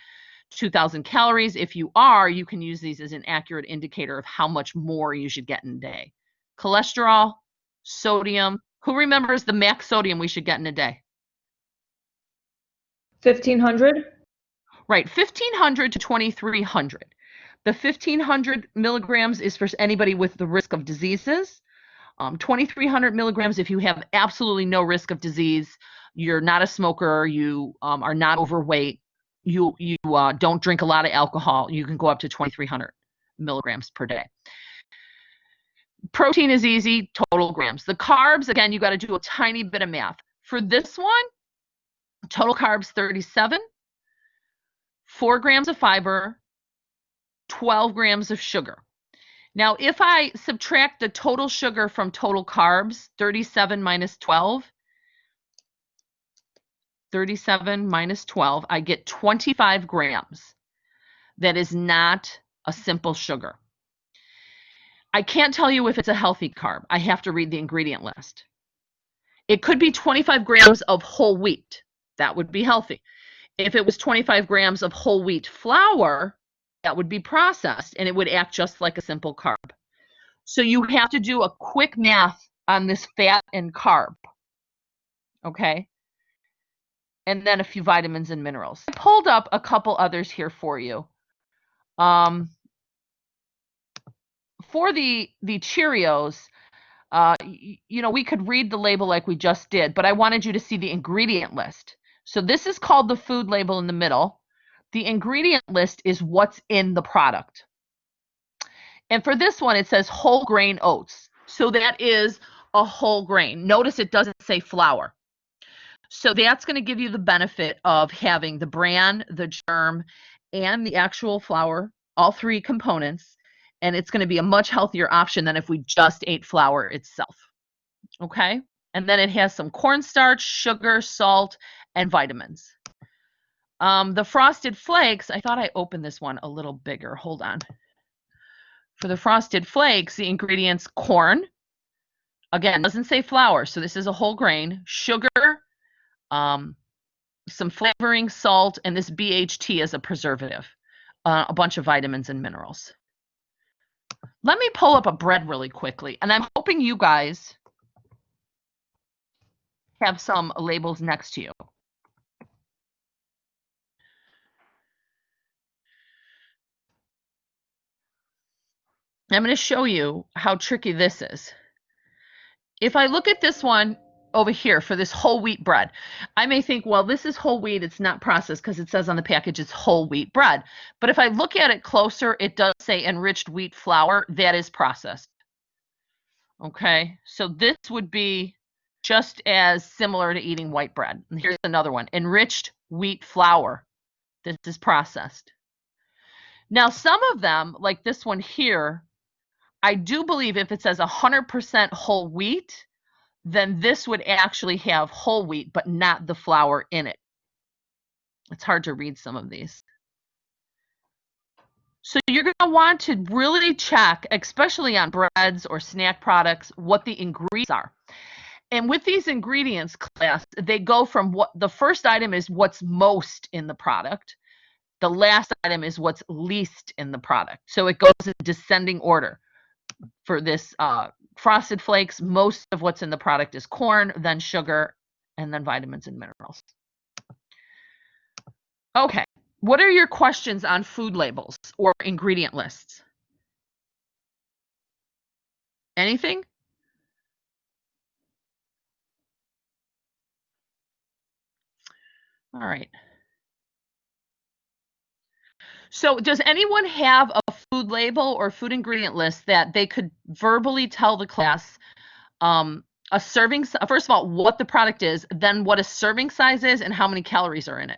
2,000 calories. If you are, you can use these as an accurate indicator of how much more you should get in a day. Cholesterol, sodium. Who remembers the max sodium we should get in a day? 1,500? Right, 1,500 to 2,300. The 1,500 milligrams is for anybody with the risk of diseases. 2,300 milligrams if you have absolutely no risk of disease, you're not a smoker, you are not overweight, you don't drink a lot of alcohol, you can go up to 2,300 milligrams per day. Protein is easy, total grams. The carbs, again, you got to do a tiny bit of math. For this one, total carbs 37, 4 grams of fiber, 12 grams of sugar. Now, if I subtract the total sugar from total carbs, 37 minus 12, 37 minus 12, I get 25 grams. That is not a simple sugar. I can't tell you if it's a healthy carb. I have to read the ingredient list. It could be 25 grams of whole wheat. That would be healthy. If it was 25 grams of whole wheat flour, that would be processed and it would act just like a simple carb. So you have to do a quick math on this fat and carb. Okay? And then a few vitamins and minerals. I pulled up a couple others here for you. for the Cheerios, we could read the label like we just did, but I wanted you to see the ingredient list. So this is called the food label in the middle. The ingredient list is what's in the product. And for this one, it says whole grain oats. So that is a whole grain. Notice it doesn't say flour. So that's going to give you the benefit of having the bran, the germ, and the actual flour, all three components. And it's going to be a much healthier option than if we just ate flour itself. Okay? And then it has some cornstarch, sugar, salt, and vitamins. The Frosted Flakes, I thought I opened this one a little bigger. Hold on. For the Frosted Flakes, the ingredients: corn. Again, doesn't say flour, so this is a whole grain. Sugar, some flavoring, salt, and this BHT is a preservative. A bunch of vitamins and minerals. Let me pull up a bread really quickly, and I'm hoping you guys have some labels next to you. I'm going to show you how tricky this is. If I look at this one over here for this whole wheat bread, I may think, well, this is whole wheat. It's not processed because it says on the package it's whole wheat bread. But if I look at it closer, it does say enriched wheat flour. That is processed. Okay, so this would be just as similar to eating white bread. And here's another one: enriched wheat flour. This is processed. Now, some of them, like this one here, I do believe if it says 100% whole wheat, then this would actually have whole wheat, but not the flour in it. It's hard to read some of these. So you're going to want to really check, especially on breads or snack products, what the ingredients are. And with these ingredients, class, they go from what the first item is what's most in the product. The last item is what's least in the product. So it goes in descending order. For this Frosted Flakes, most of what's in the product is corn, then sugar, and then vitamins and minerals. Okay, what are your questions on food labels or ingredient lists? Anything? All right. So does anyone have a food label or food ingredient list that they could verbally tell the class a serving, first of all, what the product is, then what a serving size is and how many calories are in it?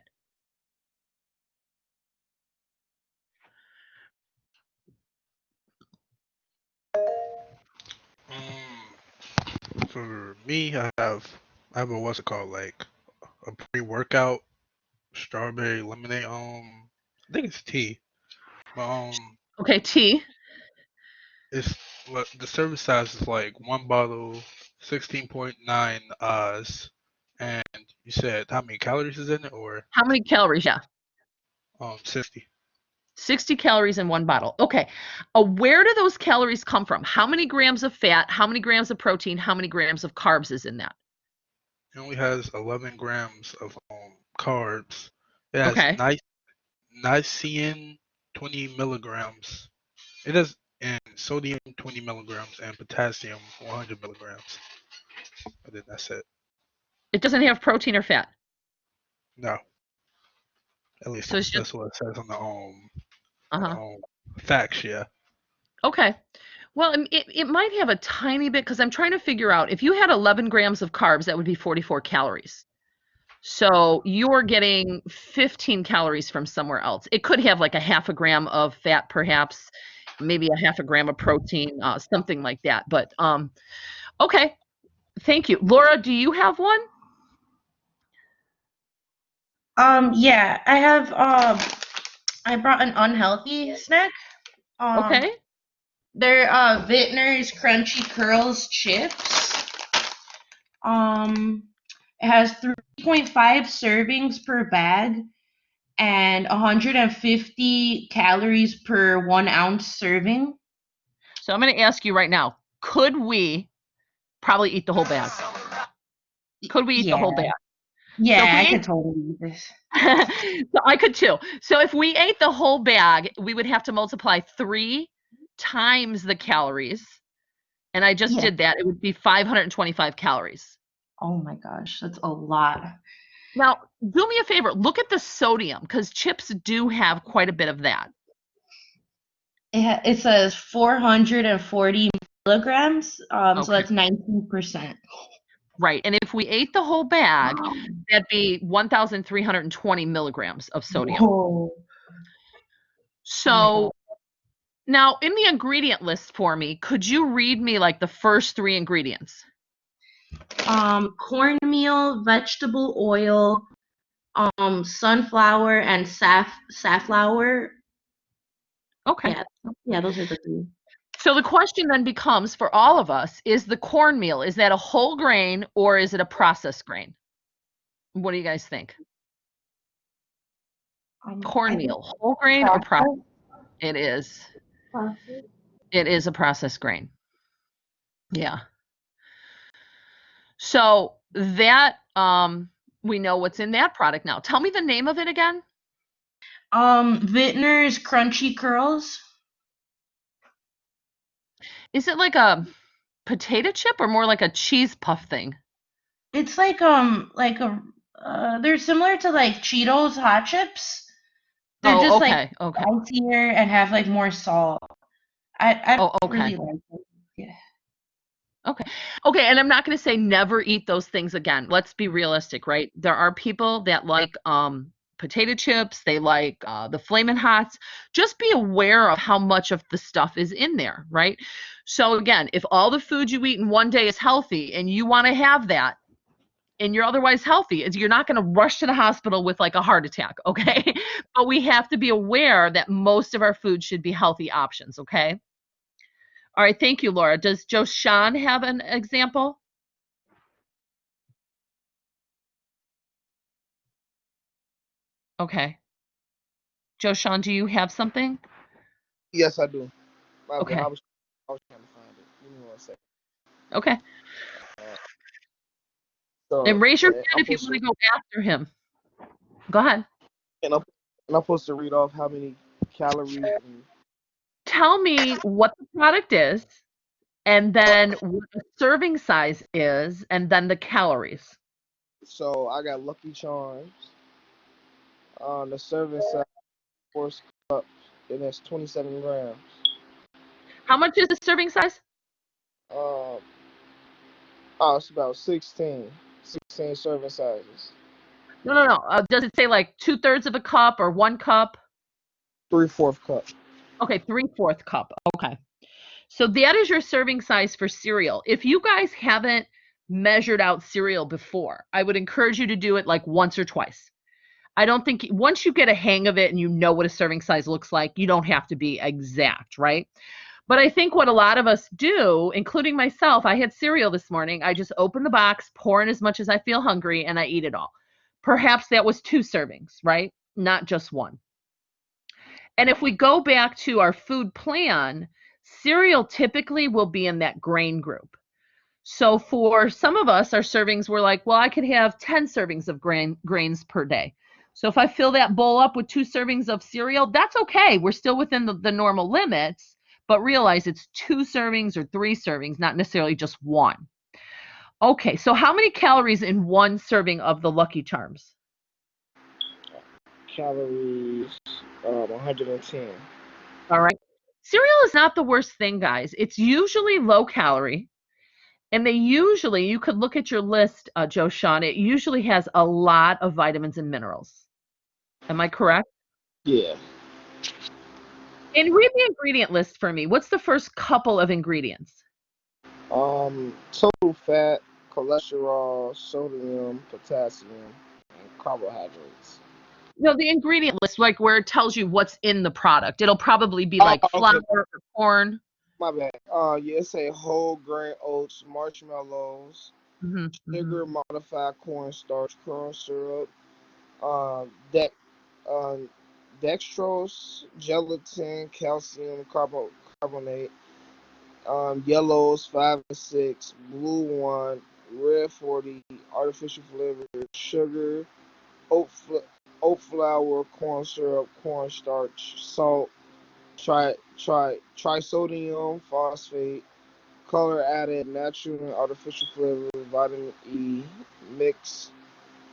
For me, I have a what's it called, like a pre-workout strawberry lemonade. I think it's tea. Okay, tea. It's the serving size is like one bottle, 16.9 Oz, and you said how many calories is in it, or How many calories? Yeah. 60. 60 calories in one bottle. Okay. Where do those calories come from? How many grams of fat? How many grams of protein? How many grams of carbs is in that? It only has 11 grams of carbs. It has Okay. niacin 20 milligrams. It has and sodium 20 milligrams and potassium 100 milligrams. And then that's it. It doesn't have protein or fat. No, at least So it's that's just, what it says on uh-huh. the facts. Yeah. Okay. Well, it might have a tiny bit because I'm trying to figure out if you had 11 grams of carbs, that would be 44 calories. So you're getting 15 calories from somewhere else. It could have like a half a gram of fat, perhaps, maybe a half a gram of protein, something like that. But okay, thank you. Laura, do you have one? Yeah, I have I brought an unhealthy snack. Okay. They're Vintner's Crunchy Curls chips. It has 3.5 servings per bag and 150 calories per 1 ounce serving. So I'm going to ask you right now, could we probably eat the whole bag? Could we eat the whole bag? Yeah, I could totally eat this. So I could too. So if we ate the whole bag, we would have to multiply 3 times the calories, and I just did that, it would be 525 calories. Oh my gosh, that's a lot. Now, do me a favor, look at the sodium, because chips do have quite a bit of that. It says 440 milligrams, Okay. so that's 19%. Right, and if we ate the whole bag, that'd be 1,320 milligrams of sodium. Whoa. So now in the ingredient list for me, could you read me like the first 3 ingredients? Cornmeal, vegetable oil, sunflower, and safflower. Okay. Yeah, those are the 3. So the question then becomes for all of us, is the cornmeal, is that a whole grain or is it a processed grain? What do you guys think? Cornmeal, whole grain or processed? It is. Processed. It is a processed grain. Yeah. So that we know what's in that product now. Tell me the name of it again. Vintner's Crunchy Curls. Is it like a potato chip or more like a cheese puff thing? It's like they're similar to like Cheetos hot chips. They're just like spicier and have like more salt. I really like them. Yeah. Okay, and I'm not going to say never eat those things again. Let's be realistic, right? There are people that like potato chips, they like the Flamin' Hots. Just be aware of how much of the stuff is in there, right? So again, if all the food you eat in one day is healthy and you want to have that and you're otherwise healthy, you're not going to rush to the hospital with like a heart attack, okay? But we have to be aware that most of our food should be healthy options, okay? All right, thank you, Laura. Does Joshan have an example? Okay. Joshan, do you have something? Yes, I do. Okay. I was trying to find it. Give me 1 second. Okay. So, And raise your hand if you want to go after him. Go ahead. And I'm supposed to read off how many calories. Tell me what the product is, and then what the serving size is, and then the calories. So I got Lucky Charms. The serving size, 4 cups, and that's 27 grams. How much is the serving size? It's about 16 serving sizes. No. Does it say like 2/3 of a cup or 1 cup? 3/4 cup. Okay, 3/4 cup. Okay. So that is your serving size for cereal. If you guys haven't measured out cereal before, I would encourage you to do it like once or twice. I don't think once you get a hang of it and you know what a serving size looks like, you don't have to be exact, right? But I think what a lot of us do, including myself, I had cereal this morning. I just open the box, pour in as much as I feel hungry, and I eat it all. Perhaps that was 2 servings, right? Not just 1. And if we go back to our food plan, cereal typically will be in that grain group. So for some of us, our servings were like, well, I could have 10 servings of grains per day. So if I fill that bowl up with 2 servings of cereal, that's okay. We're still within the normal limits, but realize it's 2 servings or 3 servings, not necessarily just 1. Okay, so how many calories in 1 serving of the Lucky Charms? Calories, 110. All right. Cereal is not the worst thing, guys. It's usually low calorie. And you could look at your list, Joshan, it usually has a lot of vitamins and minerals. Am I correct? Yeah. And read the ingredient list for me. What's the first couple of ingredients? Total fat, cholesterol, sodium, potassium, and carbohydrates. No, the ingredient list, like where it tells you what's in the product. It'll probably be like flour or corn. My bad. Yeah, it say whole grain oats, marshmallows, sugar modified cornstarch, corn syrup, dex, dextrose, gelatin, calcium carbonate, yellows 5 and 6, blue 1, red 40, artificial flavor, sugar, oat flour, corn syrup, cornstarch, salt, Trisodium phosphate, color added, natural and artificial flavor, vitamin E, mix.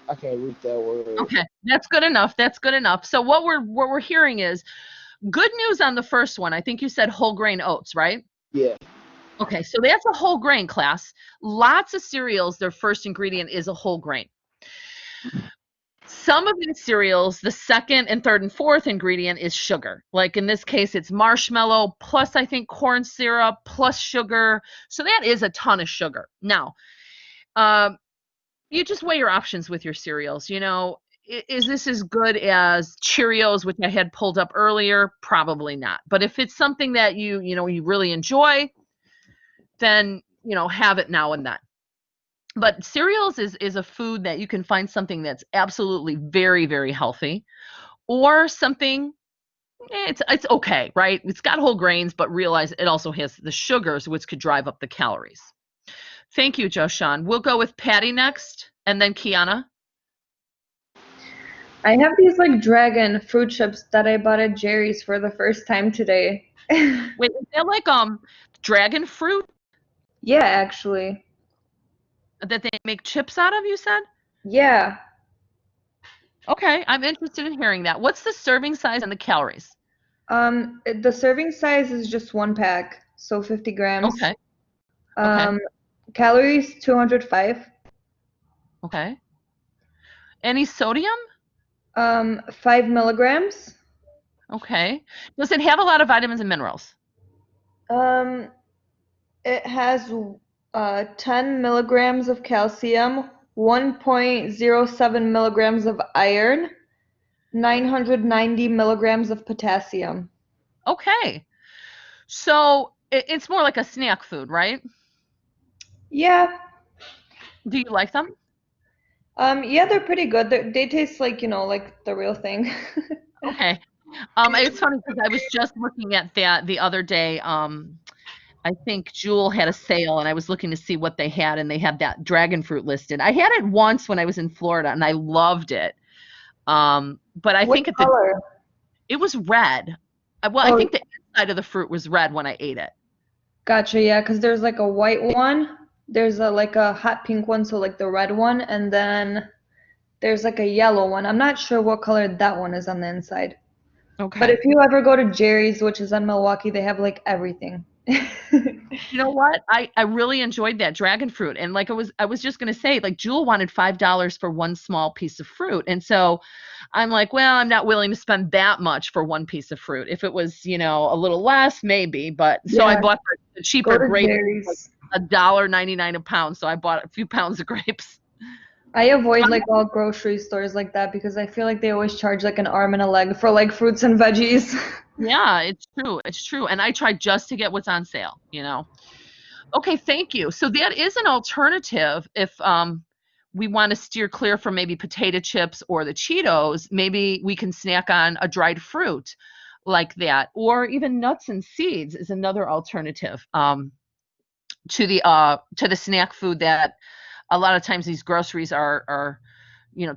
I can't read that word. Okay, that's good enough. That's good enough. So what we're hearing is good news on the first one. I think you said whole grain oats, right? Yeah. Okay, so that's a whole grain class. Lots of cereals, their first ingredient is a whole grain. Some of these cereals, the second and third and fourth ingredient is sugar. Like in this case, it's marshmallow plus I think corn syrup plus sugar. So that is a ton of sugar. Now, you just weigh your options with your cereals. You know, is this as good as Cheerios, which I had pulled up earlier? Probably not. But if it's something that you really enjoy, then have it now and then. But cereals is a food that you can find something that's absolutely very, very healthy, or something it's okay, right? It's got whole grains, but realize it also has the sugars, which could drive up the calories. Thank you, Joshan. We'll go with Patty next, and then Kiana. I have these like dragon fruit chips that I bought at Jerry's for the first time today. Wait, is that like dragon fruit Yeah, actually. that they make chips out of, you said? Yeah. Okay, I'm interested in hearing that. What's the serving size and the calories? The serving size is just 1 pack, so 50 grams. Okay. Okay. Calories 205. Okay. Any sodium? 5 milligrams. Okay. Does it have a lot of vitamins and minerals? It has 10 milligrams of calcium, 1.07 milligrams of iron, 990 milligrams of potassium. Okay. So it's more like a snack food, right? Yeah. Do you like them? Yeah, they're pretty good. They taste like, like the real thing. Okay. It's funny because I was just looking at that the other day. I think Jewel had a sale, and I was looking to see what they had, and they had that dragon fruit listed. I had it once when I was in Florida, and I loved it. But I What think color? it was red. Well, I think the inside of the fruit was red when I ate it. Gotcha, yeah, because there's like a white one, there's like a hot pink one, so like the red one, and then there's like a yellow one. I'm not sure what color that one is on the inside. Okay. But if you ever go to Jerry's, which is on Milwaukee, they have like everything. You know what? I really enjoyed that dragon fruit. And like I was just gonna say, like Jewel wanted $5 for one small piece of fruit. And so I'm like, well, I'm not willing to spend that much for one piece of fruit. If it was, a little less, maybe. But so I bought the cheaper grapes, like $1.99 a pound. So I bought a few pounds of grapes. I avoid like all grocery stores like that because I feel like they always charge like an arm and a leg for like fruits and veggies. Yeah, it's true. It's true. And I try just to get what's on sale, Okay, thank you. So that is an alternative if we want to steer clear from maybe potato chips or the Cheetos. Maybe we can snack on a dried fruit like that, or even nuts and seeds is another alternative to the snack food that a lot of times these groceries are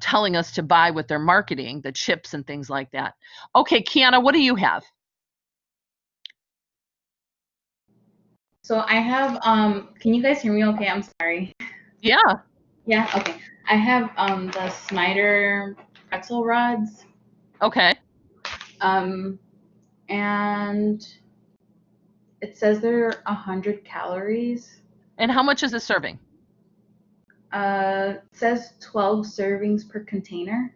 telling us to buy with their marketing, the chips and things like that. Okay, Kiana, what do you have? So I have can you guys hear me okay? I'm sorry. Yeah. Yeah, okay. I have the Snyder pretzel rods. Okay. And it says they're 100 calories. And how much is a serving? It says 12 servings per container.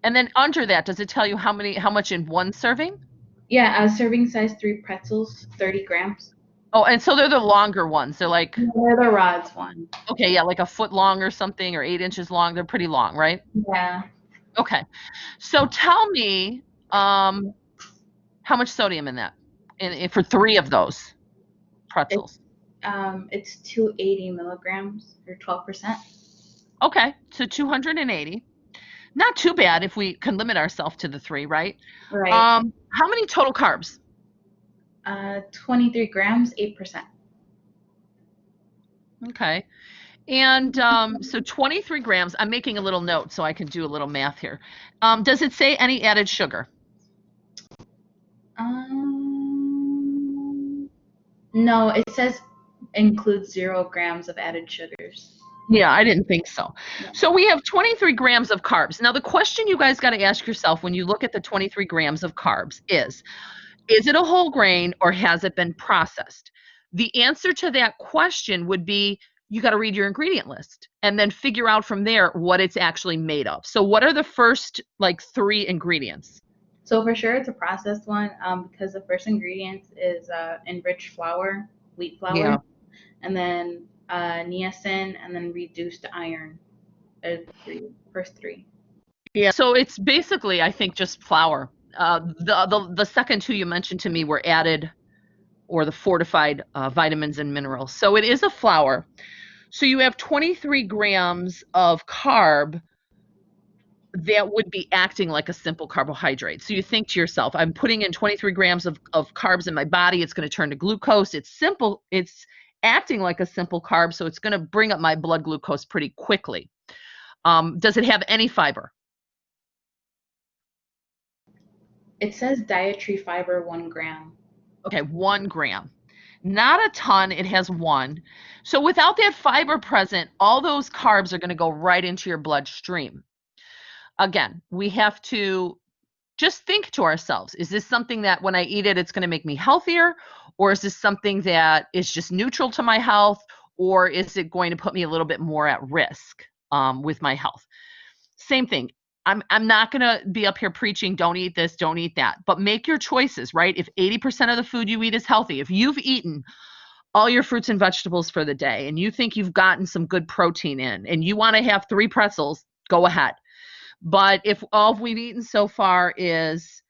And then under that, does it tell you how much in one serving? Yeah, serving size 3 pretzels, 30 grams. Oh, and so they're the longer ones. They're like they're the rods one. Okay, yeah, like a foot long or something, or 8 inches long. They're pretty long, right? Yeah. Okay. So tell me, how much sodium in that, for 3 of those pretzels? It's 280 milligrams or 12%. Okay, so 280. Not too bad if we can limit ourselves to the 3, right? Right. How many total carbs? 23 grams, 8%. Okay. And so 23 grams, I'm making a little note so I can do a little math here. Does it say any added sugar? No, it says includes 0 grams of added sugars. Yeah, I didn't think so. So we have 23 grams of carbs. Now, the question you guys got to ask yourself when you look at the 23 grams of carbs is it a whole grain or has it been processed? The answer to that question would be you got to read your ingredient list and then figure out from there what it's actually made of. So what are the first like 3 ingredients? So for sure it's a processed one because the first ingredient is enriched flour, wheat flour, and then niacin, and then reduced iron. First 3. Yeah, so it's basically, I think, just flour. The second 2 you mentioned to me were added or the fortified vitamins and minerals. So it is a flour. So you have 23 grams of carb that would be acting like a simple carbohydrate. So you think to yourself, I'm putting in 23 grams of carbs in my body. It's going to turn to glucose. It's simple. It's acting like a simple carb. So it's going to bring up my blood glucose pretty quickly. Does it have any fiber? It says dietary fiber 1 gram. Okay, 1 gram. Not a ton, it has 1. So without that fiber present, all those carbs are going to go right into your bloodstream. Again, we have to just think to ourselves, is this something that when I eat it, it's going to make me healthier? Or is this something that is just neutral to my health? Or is it going to put me a little bit more at risk with my health? Same thing. I'm not going to be up here preaching, don't eat this, don't eat that, but make your choices, right? If 80% of the food you eat is healthy, if you've eaten all your fruits and vegetables for the day and you think you've gotten some good protein in and you want to have 3 pretzels, go ahead. But if all we've eaten so far is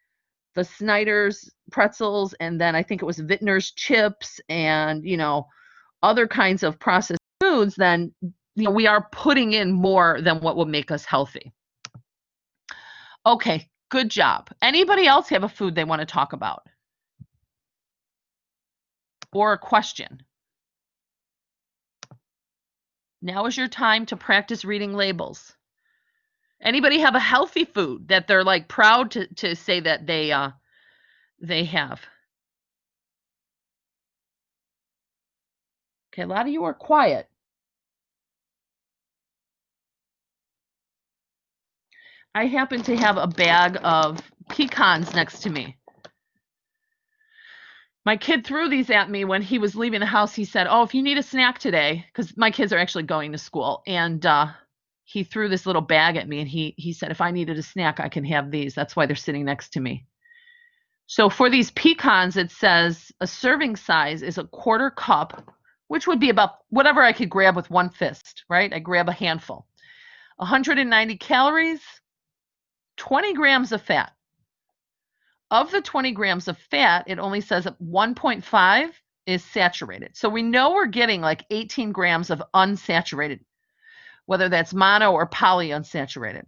the Snyder's pretzels and then I think it was Vittner's chips and, other kinds of processed foods, then we are putting in more than what will make us healthy. Okay, good job. Anybody else have a food they want to talk about? Or a question? Now is your time to practice reading labels. Anybody have a healthy food that they're like proud to say that they have? Okay, a lot of you are quiet. I happen to have a bag of pecans next to me. My kid threw these at me when he was leaving the house. He said, "Oh, if you need a snack today," because my kids are actually going to school, and he threw this little bag at me, and he said, "If I needed a snack, I can have these." That's why they're sitting next to me. So for these pecans, it says a serving size is a 1/4 cup, which would be about whatever I could grab with one fist, right? I grab a handful. 190 calories, 20 grams of fat. Of the 20 grams of fat, it only says 1.5 is saturated. So we know we're getting like 18 grams of unsaturated, whether that's mono or polyunsaturated.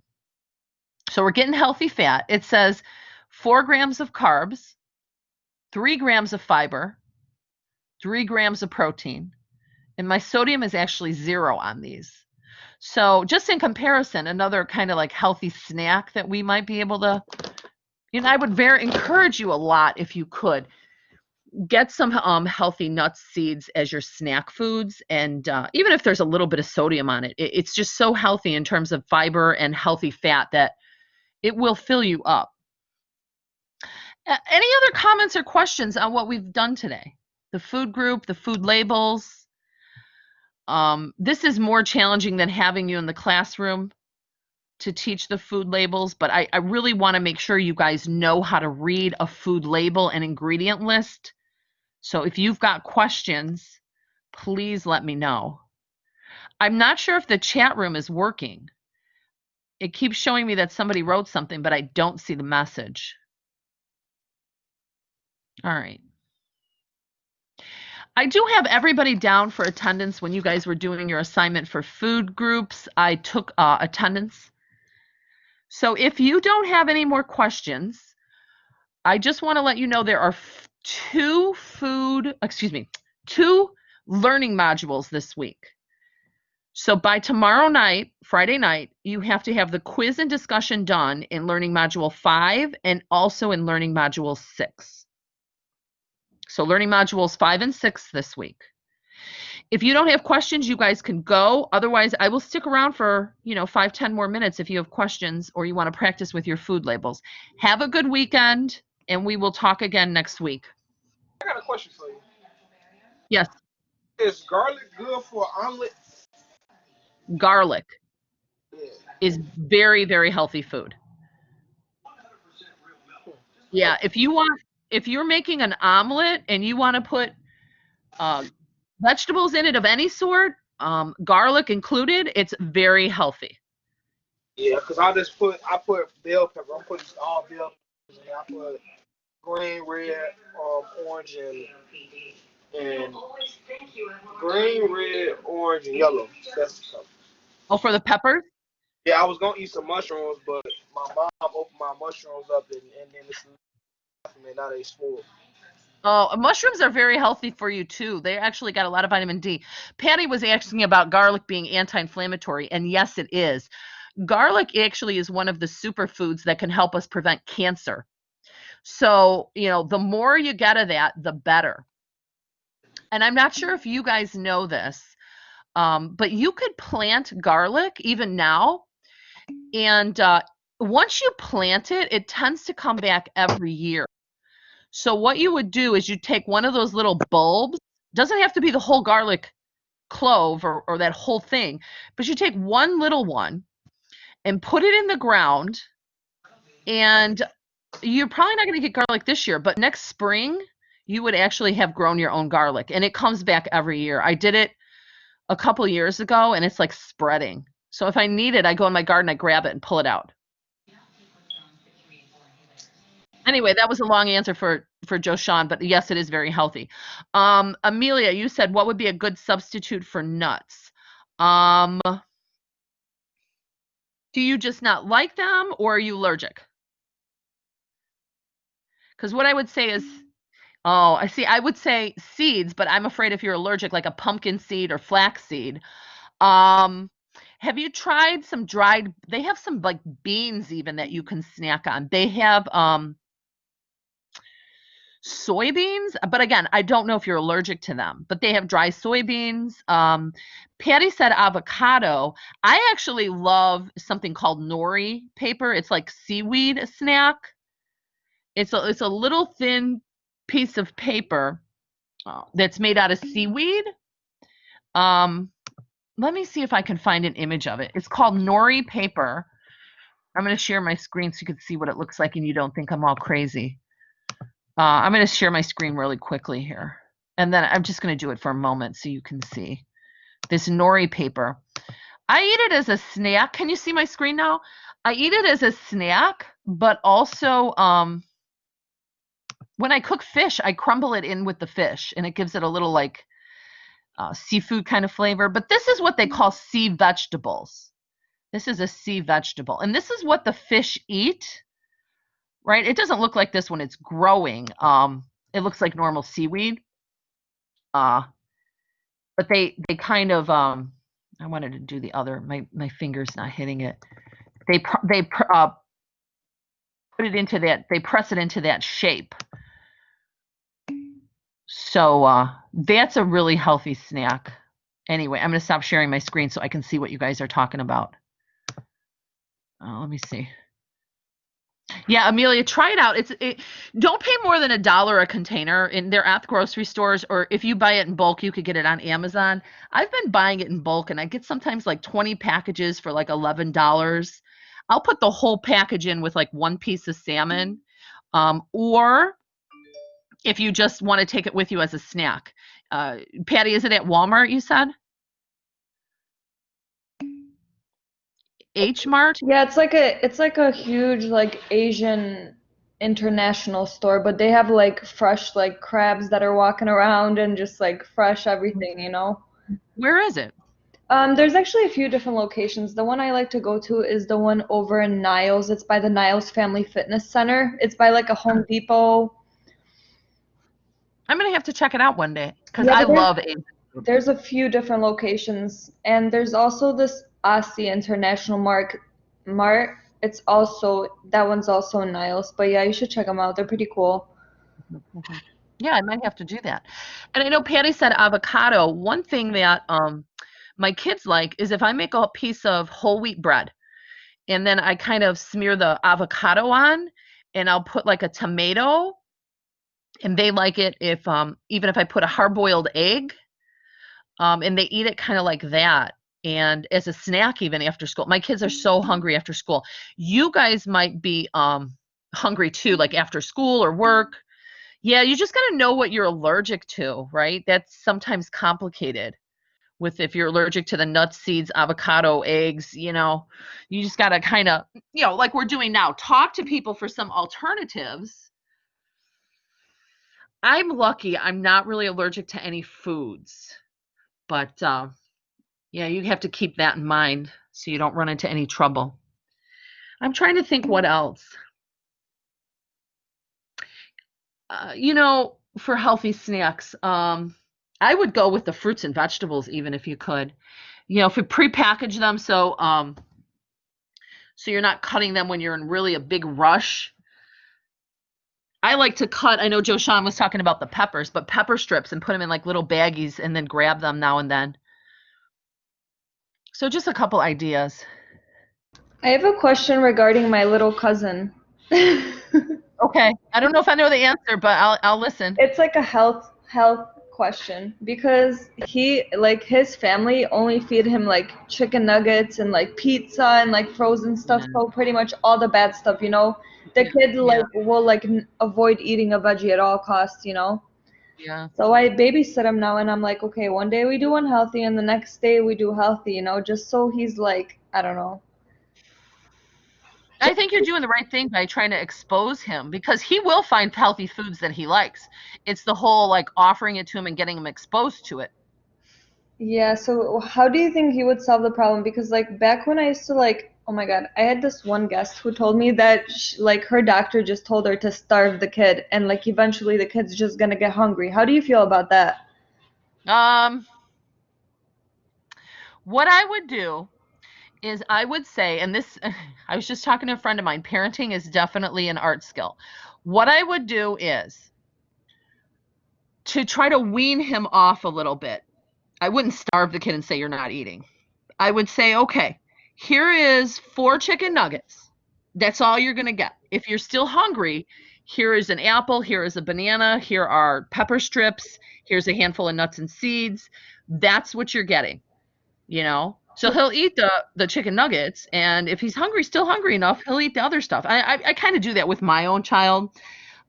So we're getting healthy fat. It says 4 grams of carbs, 3 grams of fiber, 3 grams of protein, and my sodium is actually 0 on these. So just in comparison, another kind of like healthy snack that we might be able to, I would encourage you a lot if you could get some healthy nuts, seeds as your snack foods. And even if there's a little bit of sodium on it, it's just so healthy in terms of fiber and healthy fat that it will fill you up. Any other comments or questions on what we've done today? The food group, the food labels. This is more challenging than having you in the classroom to teach the food labels, but I really want to make sure you guys know how to read a food label and ingredient list. So if you've got questions, please let me know. I'm not sure if the chat room is working. It keeps showing me that somebody wrote something, but I don't see the message. All right. I do have everybody down for attendance when you guys were doing your assignment for food groups. I took attendance. So if you don't have any more questions, I just want to let you know there are 2 learning modules this week. So by tomorrow night, Friday night, you have to have the quiz and discussion done in learning module 5 and also in learning module 6. So learning modules 5 and 6 this week. If you don't have questions, you guys can go. Otherwise, I will stick around for, 5-10 more minutes if you have questions or you want to practice with your food labels. Have a good weekend, and we will talk again next week. I got a question for you. Yes. Is garlic good for omelet? Garlic is very, very healthy food. Yeah, if you're making an omelet and you want to put vegetables in it of any sort, garlic included, it's very healthy. Yeah, because I put bell pepper. I'm putting all bell peppers in there. I put green, red, orange, and green, red, orange, and yellow. That's the color. Oh, for the peppers? Yeah, I was gonna eat some mushrooms, but my mom opened my mushrooms up and then it's and now they spoiled. Oh, mushrooms are very healthy for you too. They actually got a lot of vitamin D. Patty was asking about garlic being anti-inflammatory, and yes, it is. Garlic actually is one of the superfoods that can help us prevent cancer. So, the more you get of that, the better. And I'm not sure if you guys know this, but you could plant garlic even now. And once you plant it, it tends to come back every year. So what you would do is you take one of those little bulbs, doesn't have to be the whole garlic clove or that whole thing, but you take one little one and put it in the ground, and you're probably not going to get garlic this year, but next spring you would actually have grown your own garlic, and it comes back every year. I did it a couple years ago, and it's like spreading. So if I need it, I go in my garden, I grab it and pull it out. Anyway, that was a long answer for Joe Sean, but yes, it is very healthy. Amelia, you said what would be a good substitute for nuts? Do you just not like them, or are you allergic? Because what I would say is, I see. I would say seeds, but I'm afraid if you're allergic, like a pumpkin seed or flax seed. Have you tried some dried? They have some like beans even that you can snack on. They have soybeans, but again, I don't know if you're allergic to them, but they have dry soybeans. Patty said avocado. I actually love something called nori paper. It's like seaweed snack. It's a little thin piece of paper that's made out of seaweed. Let me see if I can find an image of it. It's called nori paper. I'm going to share my screen so you can see what it looks like and you don't think I'm all crazy. I'm going to share my screen really quickly here. And then I'm just going to do it for a moment so you can see this nori paper. I eat it as a snack. Can you see my screen now? I eat it as a snack, but also when I cook fish, I crumble it in with the fish, and it gives it a little like seafood kind of flavor. But this is what they call sea vegetables. This is a sea vegetable, and this is what the fish eat. Right? It doesn't look like this when it's growing. It looks like normal seaweed. But they kind of I wanted to do the other. My finger's not hitting it. They put it into that. They press it into that shape. So that's a really healthy snack. Anyway, I'm going to stop sharing my screen so I can see what you guys are talking about. Let me see. Yeah, Amelia, try it out. Don't pay more than $1 a container. They're at the grocery stores, or if you buy it in bulk, you could get it on Amazon. I've been buying it in bulk, and I get sometimes like 20 packages for like $11. I'll put the whole package in with like one piece of salmon, or if you just want to take it with you as a snack. Patty, is it at Walmart, you said? H Mart? Yeah, it's like a huge like Asian international store, but they have like fresh like crabs that are walking around and just like fresh everything, you know? Where is it? There's actually a few different locations. The one I like to go to is the one over in Niles. It's by the Niles Family Fitness Center. It's by like a Home Depot. I'm gonna have to check it out one day because I love Asian food. There's a few different locations, and there's also this Aussie International Mart. It's also that one's also in Niles, but yeah, you should check them out. They're pretty cool. Yeah, I might have to do that. And I know Patty said avocado. One thing that my kids like is if I make a piece of whole wheat bread and then I kind of smear the avocado on and I'll put like a tomato, and they like it if even if I put a hard-boiled egg, and they eat it kind of like that. And as a snack, even after school, my kids are so hungry after school. You guys might be hungry too, like after school or work. Yeah, you just got to know what you're allergic to, right? That's sometimes complicated with if you're allergic to the nuts, seeds, avocado, eggs, you just got to kind of, like we're doing now, talk to people for some alternatives. I'm lucky. I'm not really allergic to any foods, but yeah, you have to keep that in mind so you don't run into any trouble. I'm trying to think what else. For healthy snacks, I would go with the fruits and vegetables even if you could. If you prepackage them so you're not cutting them when you're in really a big rush. I like to cut, I know Joe Sean was talking about the peppers, but pepper strips and put them in like little baggies and then grab them now and then. So just a couple ideas. I have a question regarding my little cousin. Okay. I don't know if I know the answer, but I'll listen. It's like a health question because his family only feed him like chicken nuggets and like pizza and like frozen stuff, so pretty much all the bad stuff, The kid will avoid eating a veggie at all costs, Yeah. So I babysit him now, and I'm like, okay, one day we do unhealthy, and the next day we do healthy, just so he's like, I don't know. I think you're doing the right thing by trying to expose him because he will find healthy foods that he likes. It's the whole like offering it to him and getting him exposed to it. Yeah, so how do you think he would solve the problem? Because like back when I used to oh my God, I had this one guest who told me that her doctor just told her to starve the kid, and like eventually the kid's just gonna get hungry. How do you feel about that? What I would do is I would say, and this, I was just talking to a friend of mine, parenting is definitely an art skill. What I would do is to try to wean him off a little bit. I wouldn't starve the kid and say you're not eating. I would say, okay, here is 4 chicken nuggets. That's all you're going to get. If you're still hungry, here is an apple, here is a banana, here are pepper strips, here's a handful of nuts and seeds. That's what you're getting, So he'll eat the chicken nuggets, and if he's hungry, still hungry enough, he'll eat the other stuff. I kind of do that with my own child.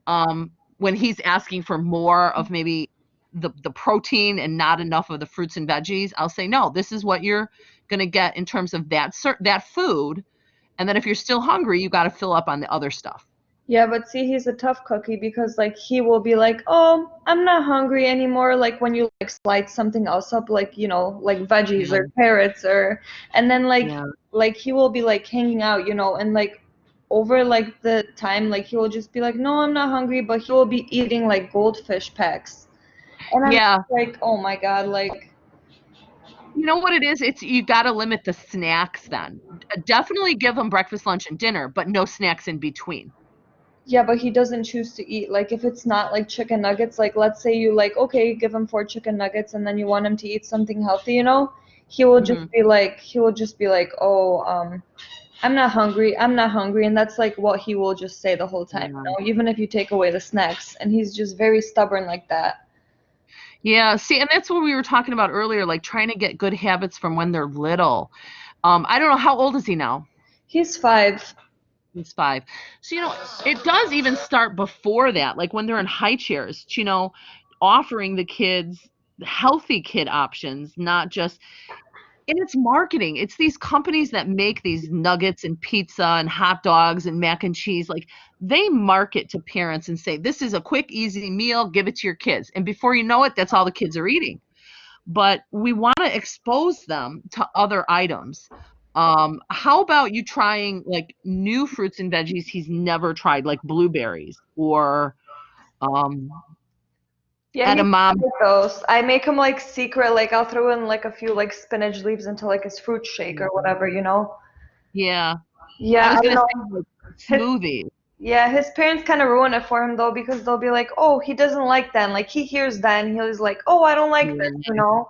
When he's asking for more of maybe the protein and not enough of the fruits and veggies, I'll say, no, this is what you're going to get in terms of that food. And then if you're still hungry, you got to fill up on the other stuff. Yeah, but see, he's a tough cookie because he will be like, "Oh, I'm not hungry anymore." Like when you slice something else up, like veggies or carrots and then he will be like hanging out, and over the time, he will just be like, "No, I'm not hungry," but he will be eating like goldfish packs, and I'm like, "Oh my God!" You know what it is? You got to limit the snacks then. Definitely give them breakfast, lunch, and dinner, but no snacks in between. Yeah, but he doesn't choose to eat. If it's not chicken nuggets, let's say you okay, give him 4 chicken nuggets and then you want him to eat something healthy, he will just be like, "Oh, I'm not hungry. I'm not hungry." And that's what he will just say the whole time, even if you take away the snacks. And he's just very stubborn like that. Yeah, see, and that's what we were talking about earlier, like trying to get good habits from when they're little. I don't know, how old is he now? He's 5. He's 5. So, it does even start before that, like when they're in high chairs, offering the kids healthy kid options, not just, and it's marketing. It's these companies that make these nuggets and pizza and hot dogs and mac and cheese. Like they market to parents and say, this is a quick, easy meal, give it to your kids. And before you know it, that's all the kids are eating. But we want to expose them to other items. How about you trying like new fruits and veggies he's never tried, like blueberries or yeah, those. I make him secret, I'll throw in a few spinach leaves into his fruit shake or whatever, Yeah. Yeah, I was I gonna don't say know. like smoothies. Yeah, his parents kind of ruin it for him though, because they'll be like, "Oh, he doesn't like that." And, like, he hears that and he's like, "Oh, I don't like this," you know?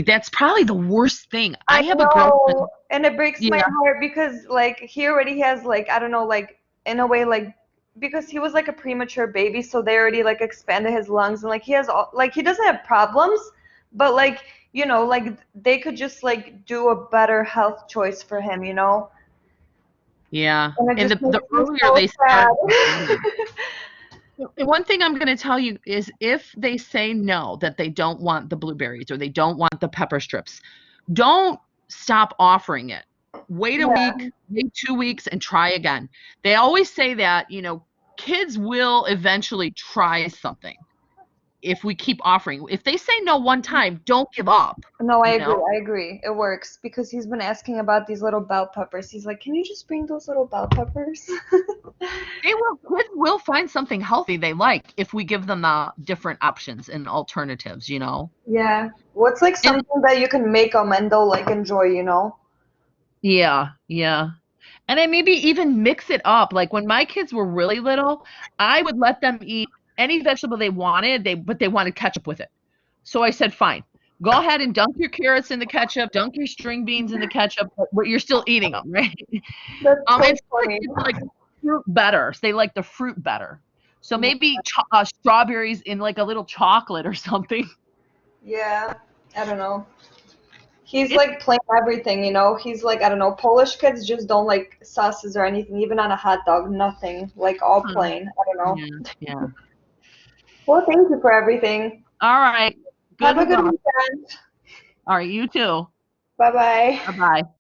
That's probably the worst thing. I have a know, girlfriend. and it breaks my Yeah. heart because, like, he already has, like, I don't know, like, in a way, like, because he was like a premature baby, so they already like expanded his lungs, and like he has all, like, he doesn't have problems, but like, you know, like they could just like do a better health choice for him, you know? Yeah. And it And just the makes me earlier so they sad. start, the better. And one thing I'm going to tell you is if they say no, that they don't want the blueberries or they don't want the pepper strips, don't stop offering it. Wait a Yeah. week, wait 2 weeks, and try again. They always say that, you know, kids will eventually try something if we keep offering. If they say no one time, don't give up. No, I You agree. know? I agree. It works because he's been asking about these little bell peppers. He's like, "Can you just bring those little bell peppers?" Kids will find something healthy they like if we give them the different options and alternatives, you know? Yeah. What's like And something that you can make them and they'll like enjoy, you know? yeah, yeah. And I maybe even mix it up. Like when my kids were really little, I would let them eat any vegetable they wanted, but they wanted ketchup with it. So I said, fine, go ahead and dunk your carrots in the ketchup, dunk your string beans in the ketchup, but you're still eating them, right? That's And so some of the funny. kids like fruit better. So they like the fruit better. So maybe strawberries in like a little chocolate or something. Yeah. I don't know. He's It's like plain everything, you know? He's like, I don't know, Polish kids just don't like sauces or anything, even on a hot dog, nothing. Like all plain. I don't know. yeah, yeah. Well, thank you for everything. All right. Have Good a good luck. weekend. All right, you too. Bye bye. Bye-bye.